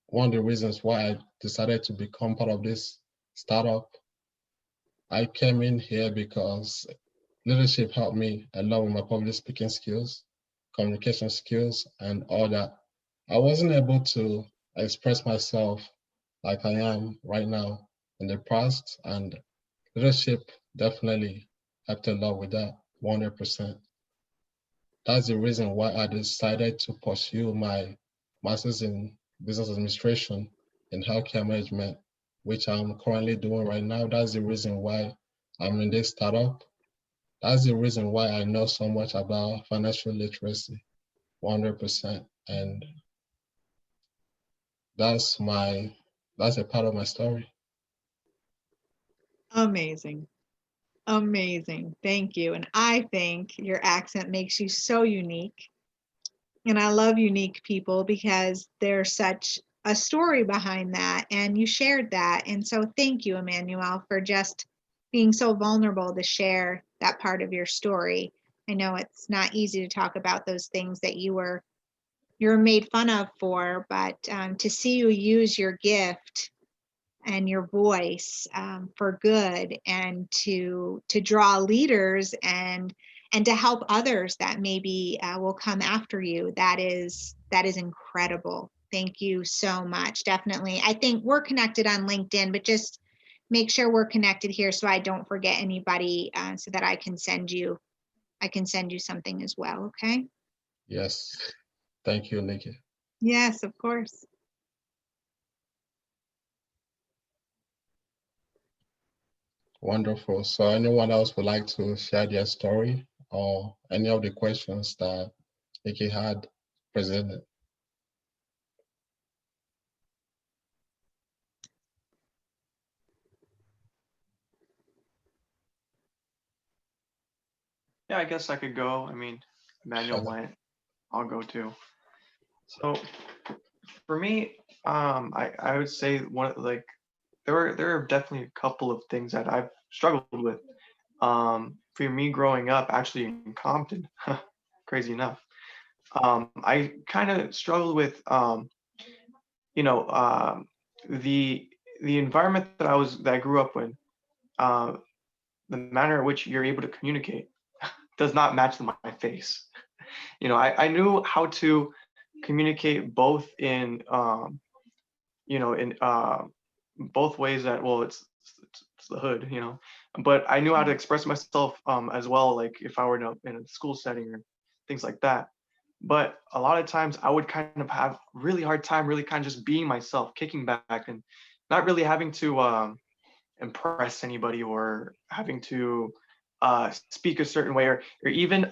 one of the reasons why I decided to become part of this startup. I came in here because leadership helped me a lot with my public speaking skills, communication skills, and all that. I wasn't able to express myself like I am right now in the past, and leadership definitely helped a lot with that, 100%. That's the reason why I decided to pursue my master's in business administration and healthcare management, which I'm currently doing right now. That's the reason why I'm in this startup. That's the reason why I know so much about financial literacy, 100%. And that's a part of my story. Amazing. Amazing. Thank you. And I think your accent makes you so unique. And I love unique people because there's such a story behind that. And you shared that. And so thank you, Emmanuel, for just being so vulnerable to share that part of your story. I know it's not easy to talk about those things that you're made fun of for, but to see you use your gift and your voice for good, and to draw leaders and to help others that maybe will come after you, that is incredible. Thank you so much. Definitely. I think we're connected on LinkedIn, but just make sure we're connected here so I don't forget anybody, so that I can send you something as well. Okay. Yes. Thank you, Nikki. Yes, of course. Wonderful. So anyone else would like to share their story or any of the questions that Nikki had presented? Yeah, I guess I could go. I mean, Emmanuel Sure. went. I'll go too. So for me, I would say like there are definitely a couple of things that I've struggled with. For me growing up actually in Compton, crazy enough, I kind of struggled with you know the environment that I grew up in. Uh, the manner in which you're able to communicate does not match my face. I knew how to communicate both in in both ways that, well, it's the hood, but I knew how to express myself as well, like if I were in a school setting or things like that. But a lot of times I would kind of have really hard time really kind of just being myself, kicking back, and not really having to impress anybody or having to speak a certain way, or even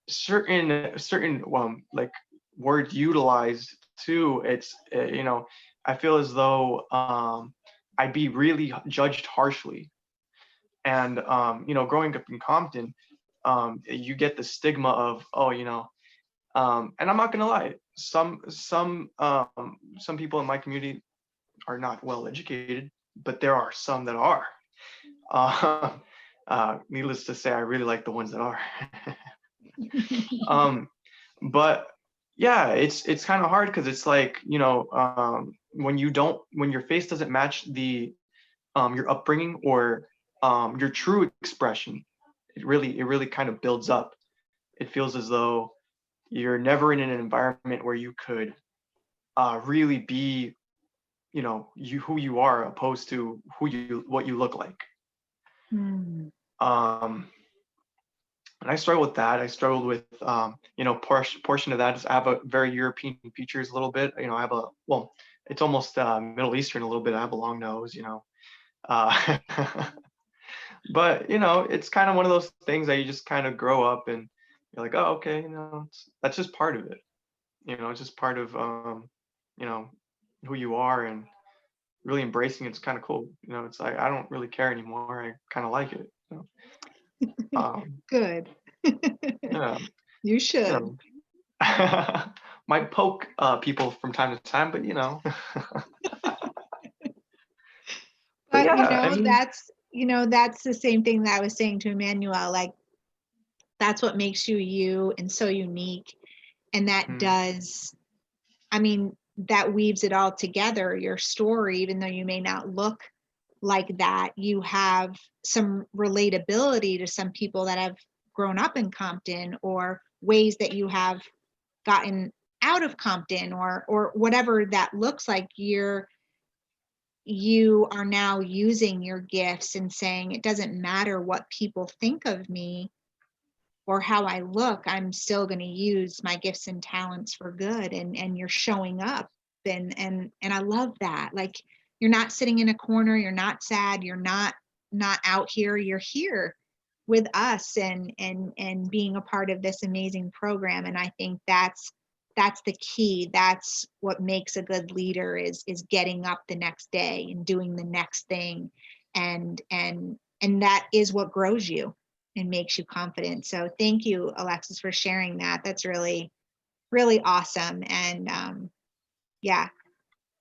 certain like words utilized too. It's I feel as though I'd be really judged harshly. And growing up in Compton, you get the stigma of, oh, and I'm not gonna lie, some people in my community are not well educated, but there are some that are. Uh, Needless to say, I really like the ones that are. um, but yeah, it's kind of hard because it's like, when your face doesn't match the your upbringing or your true expression, it really kind of builds up. It feels as though you're never in an environment where you could really be, who you are, opposed to what you look like. Hmm. And I struggled with that. I struggled with, portion of that is I have a very European features a little bit. I have it's almost Middle Eastern a little bit. I have a long nose, uh, but it's kind of one of those things that you just kind of grow up and you're like, oh, okay, that's just part of it. It's just part of, you know, who you are, and really embracing it's kind of cool. It's like, I don't really care anymore. I kind of like it. Good. Yeah, You you should. know, might poke people from time to time, but But yeah, I mean, that's the same thing that I was saying to Emmanuel. Like, that's what makes you you and so unique. And that does, I mean, that weaves it all together. Your story, even though you may not look like that, you have some relatability to some people that have grown up in Compton, or ways that you have gotten out of Compton, or whatever that looks like. You are now using your gifts and saying, it doesn't matter what people think of me or how I look, I'm still going to use my gifts and talents for good. And you're showing up, and I love that. Like, you're not sitting in a corner, you're not sad, you're not out here, you're here with us, and being a part of this amazing program. And I think that's the key. That's what makes a good leader, is getting up the next day and doing the next thing. And that is what grows you and makes you confident. So thank you, Alexis, for sharing that. That's really, really awesome. And yeah,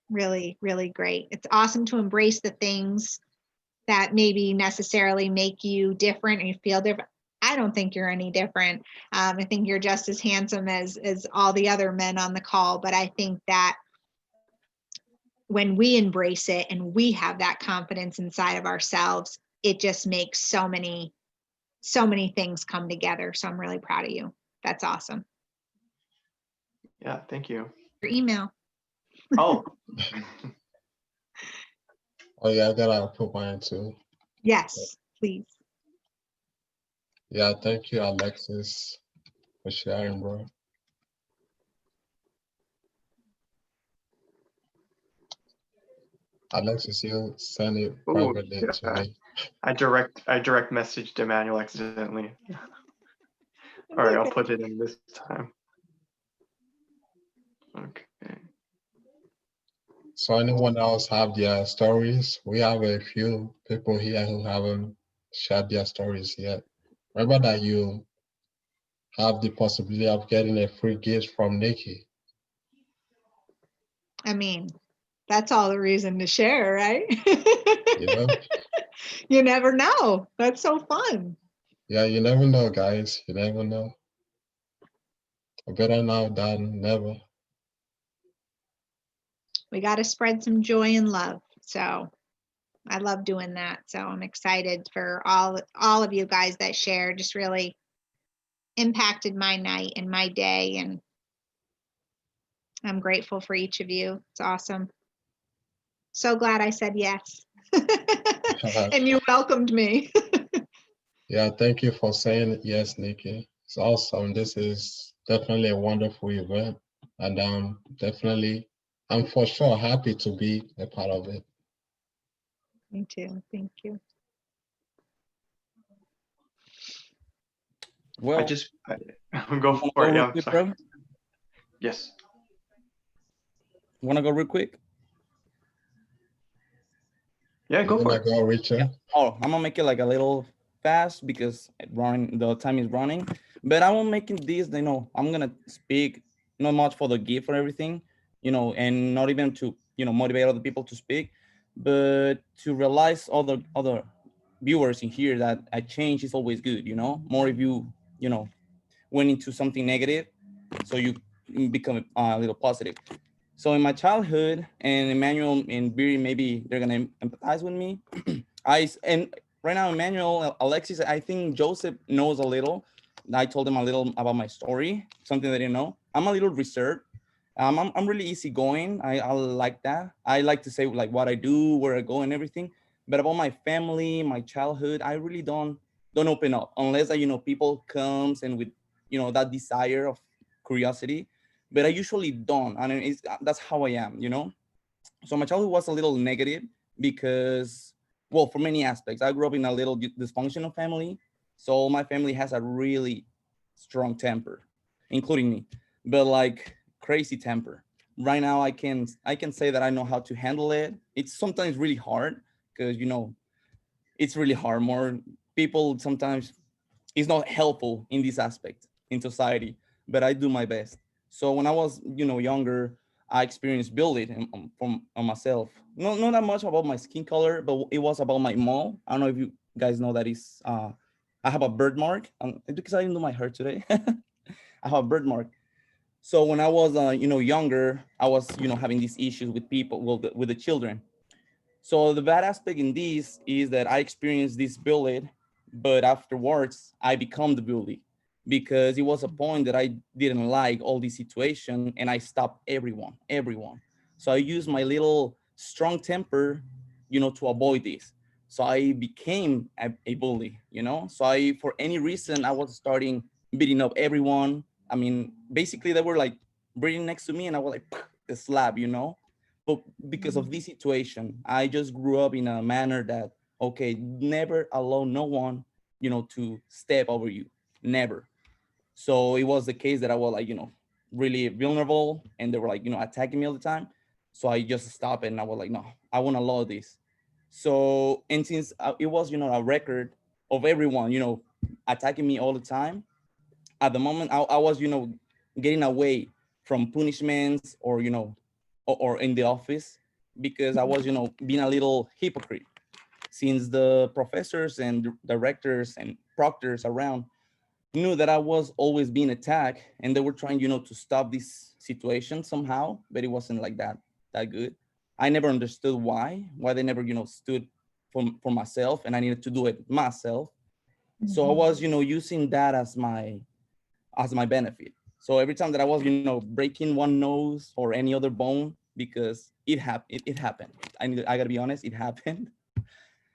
really, really great. It's awesome to embrace the things that maybe necessarily make you different and you feel different. I don't think you're any different. I think you're just as handsome as all the other men on the call. But I think that when we embrace it and we have that confidence inside of ourselves, it just makes so many things come together. So I'm really proud of you. That's awesome. yeah, thank you. Your email. Oh, Oh yeah, I gotta put mine too. Yes, please. Yeah, thank you, Alexis, for sharing, bro. Alexis, you send it ooh, privately to yeah. me. I direct messaged Emmanuel accidentally. All right, I'll put it in this time. Okay. So anyone else have their stories? We have a few people here who haven't shared their stories yet. Remember that you have the possibility of getting a free gift from Nikki. I mean, that's all the reason to share, right? You know? You never know. That's so fun. Yeah, you never know, guys. You never know. Better now than never. We got to spread some joy and love. So I love doing that. So I'm excited for all of you guys that share. Just really impacted my night and my day, and I'm grateful for each of you. It's awesome. So glad I said yes. And you welcomed me. Yeah, thank you for saying yes, Nikki. It's awesome. This is definitely a wonderful event. And I'm for sure happy to be a part of it. Me too. Thank you. Well, Go for it. Yeah, I'm sorry. bro? Yes. Want to go real quick? Yeah, go for it. Go, Richard. Yeah. Oh, I'm gonna make it like a little fast because the time is running. But I won't make it this. I'm gonna speak not much for the gift or everything, and not even to motivate other people to speak, but to realize other viewers in here that a change is always good. More if you went into something negative, so you become a little positive. So in my childhood, and Emmanuel and Biri, maybe they're gonna empathize with me. And right now, Emmanuel, Alexis, I think Joseph knows a little. I told him a little about my story, something they didn't know. I'm a little reserved. I'm really easygoing. I like that. I like to say like what I do, where I go, and everything. But about my family, my childhood, I really don't open up unless people comes and with that desire of curiosity. But I usually don't, and that's how I am. So my childhood was a little negative because, well, for many aspects, I grew up in a little dysfunctional family. So my family has a really strong temper, including me, but like crazy temper. Right now, I can say that I know how to handle it. It's sometimes really hard because it's really hard. More people sometimes it's not helpful in this aspect in society, but I do my best. So when I was, younger, I experienced bullying from on myself. Not that much about my skin color, but it was about my mole. I don't know if you guys know that is. I have a birthmark because I didn't do my hair today. I have a birthmark. So when I was, younger, I was, having these issues with people, well, with the children. So the bad aspect in this is that I experienced this bullied, but afterwards I become the bully because it was a point that I didn't like all this situation and I stopped everyone. So I used my little strong temper, to avoid this. So I became a bully, So for any reason, I was starting beating up everyone. I mean, basically they were like breathing next to me and I was like, the slap, but because of this situation, I just grew up in a manner that, okay, never allow no one, to step over you, never. So it was the case that I was like, really vulnerable and they were like, attacking me all the time. So I just stopped and I was like, no, I won't allow this. So, and since it was, a record of everyone, attacking me all the time, at the moment I was, getting away from punishments or, or in the office because I was, being a little hypocrite since the professors and directors and proctors around knew that I was always being attacked and they were trying, to stop this situation somehow, but it wasn't like that good. I never understood why they never, stood for myself and I needed to do it myself. So I was, using that as my benefit. So every time that I was, breaking one nose or any other bone, because it happened. I gotta be honest, it happened.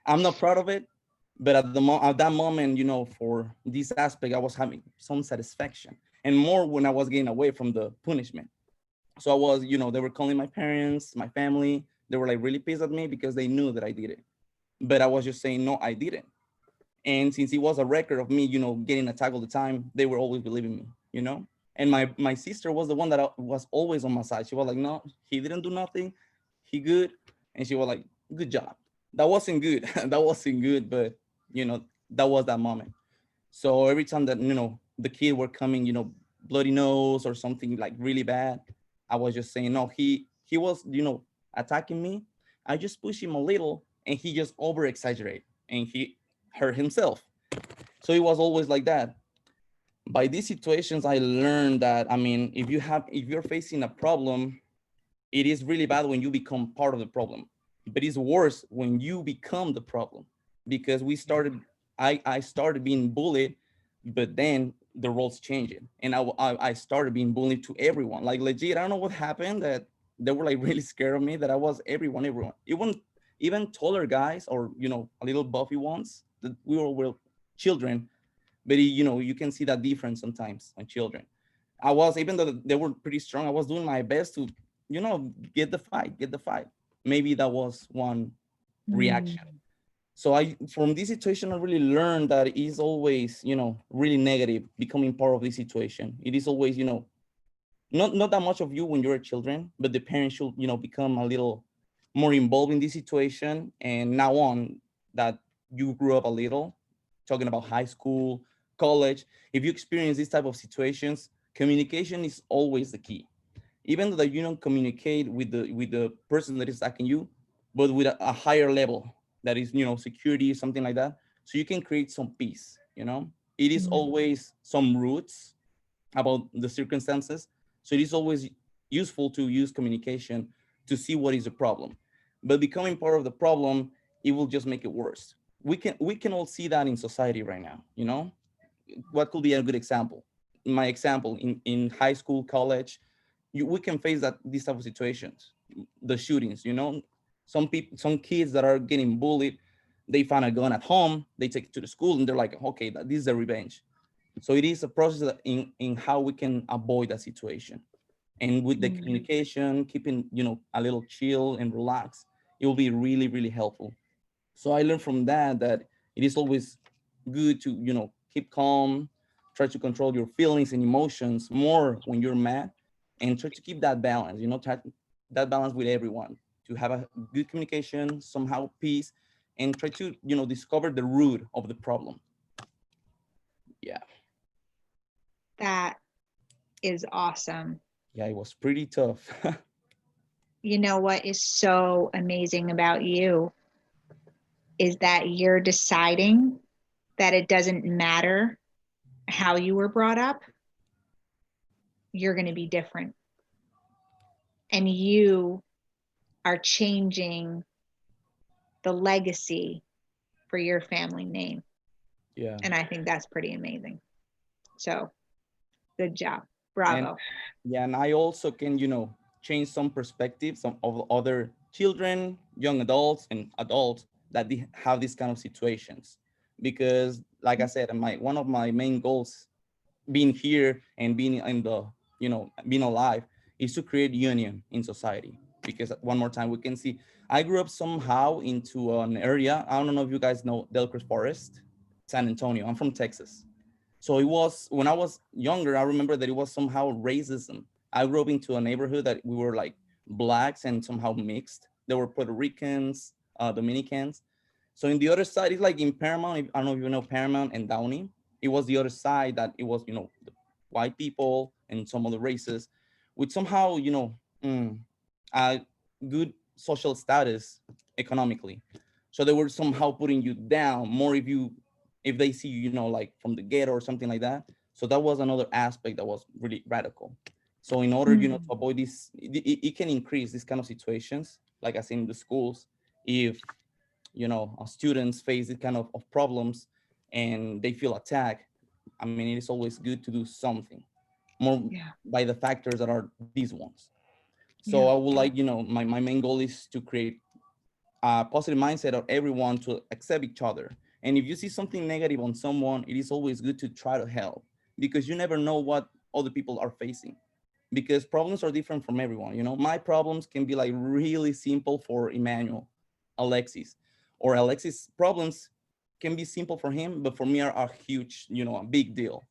I'm not proud of it, but at that moment, for this aspect, I was having some satisfaction, and more when I was getting away from the punishment. So I was, they were calling my parents, my family. They were like really pissed at me because they knew that I did it, but I was just saying no, I didn't. And since it was a record of me, getting attacked all the time, they were always believing me. And my sister was the one that was always on my side. She was like, no, he didn't do nothing. He good. And she was like, good job. That wasn't good. That wasn't good, but that was that moment. So every time that, the kid were coming, bloody nose or something like really bad, I was just saying, no, he was, attacking me. I just pushed him a little and he just over exaggerate and he hurt himself. So it was always like that. By these situations, I learned that, I mean, if you're facing a problem, it is really bad when you become part of the problem, but it's worse when you become the problem because I started being bullied, but then the roles changed and I started being bullied to everyone. Like legit, I don't know what happened that they were like really scared of me that I was everyone. Even taller guys or, a little buffy ones that we were children, but you can see that difference sometimes on children. I was, even though they were pretty strong, I was doing my best to, get the fight. Maybe that was one reaction. So from this situation, I really learned that it is always, really negative becoming part of this situation. It is always, not that much of you when you're a children, but the parents should, become a little more involved in this situation. And now on that you grew up a little, talking about high school, college, if you experience these type of situations, communication is always the key. Even though that you don't communicate with the person that is attacking you, but with a higher level that is, security, something like that, so you can create some peace. It is always some roots about the circumstances. So it is always useful to use communication to see what is the problem. But becoming part of the problem, it will just make it worse. We can all see that in society right now. What could be a good example? My example in high school, college, we can face that these type of situations, the shootings. Some kids that are getting bullied, they find a gun at home, they take it to the school, and they're like, okay, this is a revenge. So it is a process in how we can avoid that situation. And with the communication, keeping, a little chill and relaxed, it will be really, really helpful. So I learned from that it is always good to, keep calm, try to control your feelings and emotions more when you're mad, and try to keep that balance, that balance with everyone, to have a good communication, somehow peace, and try to, discover the root of the problem. Yeah. That is awesome. Yeah, it was pretty tough. You know what is so amazing about you is that you're deciding that it doesn't matter how you were brought up, you're going to be different. And you are changing the legacy for your family name. Yeah. And I think that's pretty amazing. So good job. And Bravo. yeah, and I also can, change some perspectives of other children, young adults, and adults that have these kind of situations. Because, like I said, one of my main goals, being here and being in the, being alive, is to create union in society. Because one more time, we can see, I grew up somehow into an area. I don't know if you guys know Delcroix Forest, San Antonio. I'm from Texas. So it was, when I was younger, I remember that it was somehow racism. I grew up into a neighborhood that we were like blacks and somehow mixed. There were Puerto Ricans, Dominicans. So in the other side, it's like in Paramount, I don't know if you know Paramount and Downey. It was the other side that it was, the white people and some other races with somehow, a good social status economically. So they were somehow putting you down more if they see you, like from the ghetto or something like that. So that was another aspect that was really radical. So in order, to avoid this, it can increase these kind of situations, like I seen in the schools, if, students face this kind of problems and they feel attacked. I mean, it is always good to do something more by the factors that are these ones. So I would like, my main goal is to create a positive mindset of everyone to accept each other. And if you see something negative on someone, it is always good to try to help, because you never know what other people are facing, because problems are different from everyone. My problems can be like really simple for Emmanuel, Alexis, or Alexis' problems can be simple for him, but for me are huge, a big deal.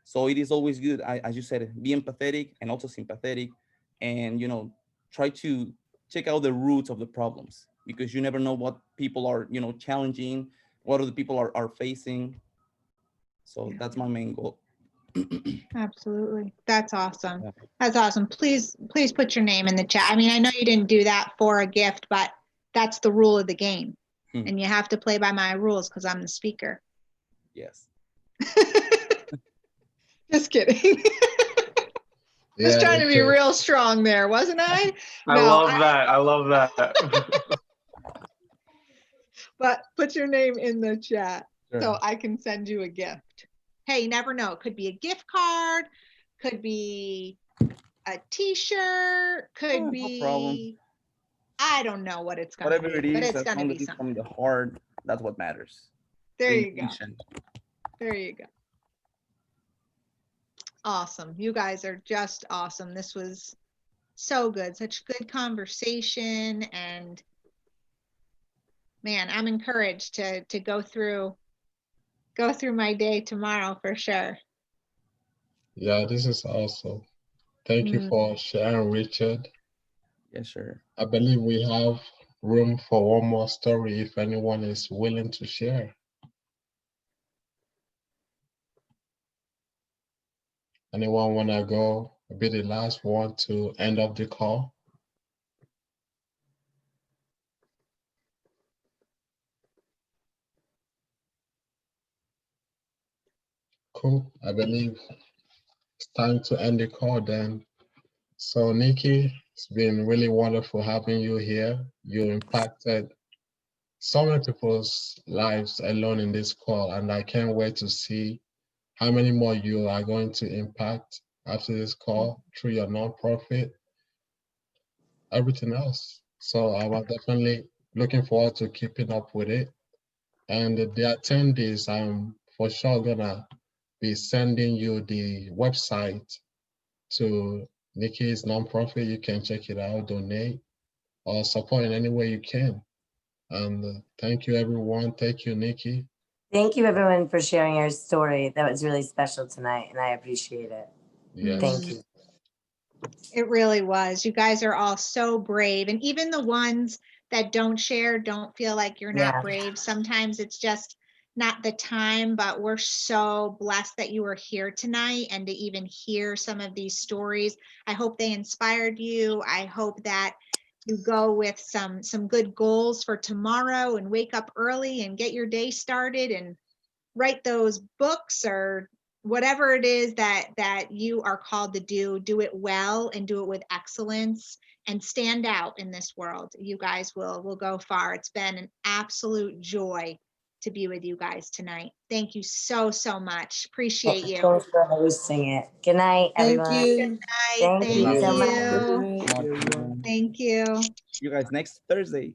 So it is always good, as you said, be empathetic and also sympathetic, and try to check out the roots of the problems, because you never know what people are challenging, what other people are facing. So that's my main goal. Absolutely. That's awesome. That's awesome. Please put your name in the chat. I mean, I know you didn't do that for a gift, but that's the rule of the game. And you have to play by my rules because I'm the speaker. Yes. Just kidding. Just trying to be real strong there, wasn't I? I love that. But put your name in the chat Sure. so I can send you a gift. Hey, you never know. It could be a gift card, could be a t-shirt, could be, no problem. I don't know what it's going to be. Whatever it is, but it's as going to long be as it's something. from the heart, that's what matters. There The you intention. go. There you go. Awesome. You guys are just awesome. This was so good. Such good conversation. And man, I'm encouraged to go through my day tomorrow for sure. Yeah, this is awesome. Thank you for sharing, Richard. Yes, sure. I believe we have room for one more story if anyone is willing to share. Anyone want to go be the last one to end up the call? Cool. I believe it's time to end the call then. So Nikki, it's been really wonderful having you here. You impacted so many people's lives alone in this call, and I can't wait to see how many more you are going to impact after this call through your nonprofit, everything else. So I was definitely looking forward to keeping up with it. And the attendees, I'm for sure gonna be sending you the website to Nikki's nonprofit. You can check it out, donate, or support in any way you can. And thank you, everyone. Thank you, Nikki. Thank you, everyone, for sharing your story. That was really special tonight, and I appreciate it. Yes. Thank you. It really was. You guys are all so brave. And even the ones that don't share, don't feel like you're not brave. Sometimes it's just not the time, but we're so blessed that you were here tonight and to even hear some of these stories. I hope they inspired you. I hope that you go with some good goals for tomorrow and wake up early and get your day started and write those books or whatever it is that you are called to do it well and do it with excellence and stand out in this world. You guys will go far. It's been an absolute joy to be with you guys tonight. Thank you so much. Appreciate you. Thanks for hosting it. Good night, Thank everyone. you. Thank you so much. Thank you. You guys next Thursday.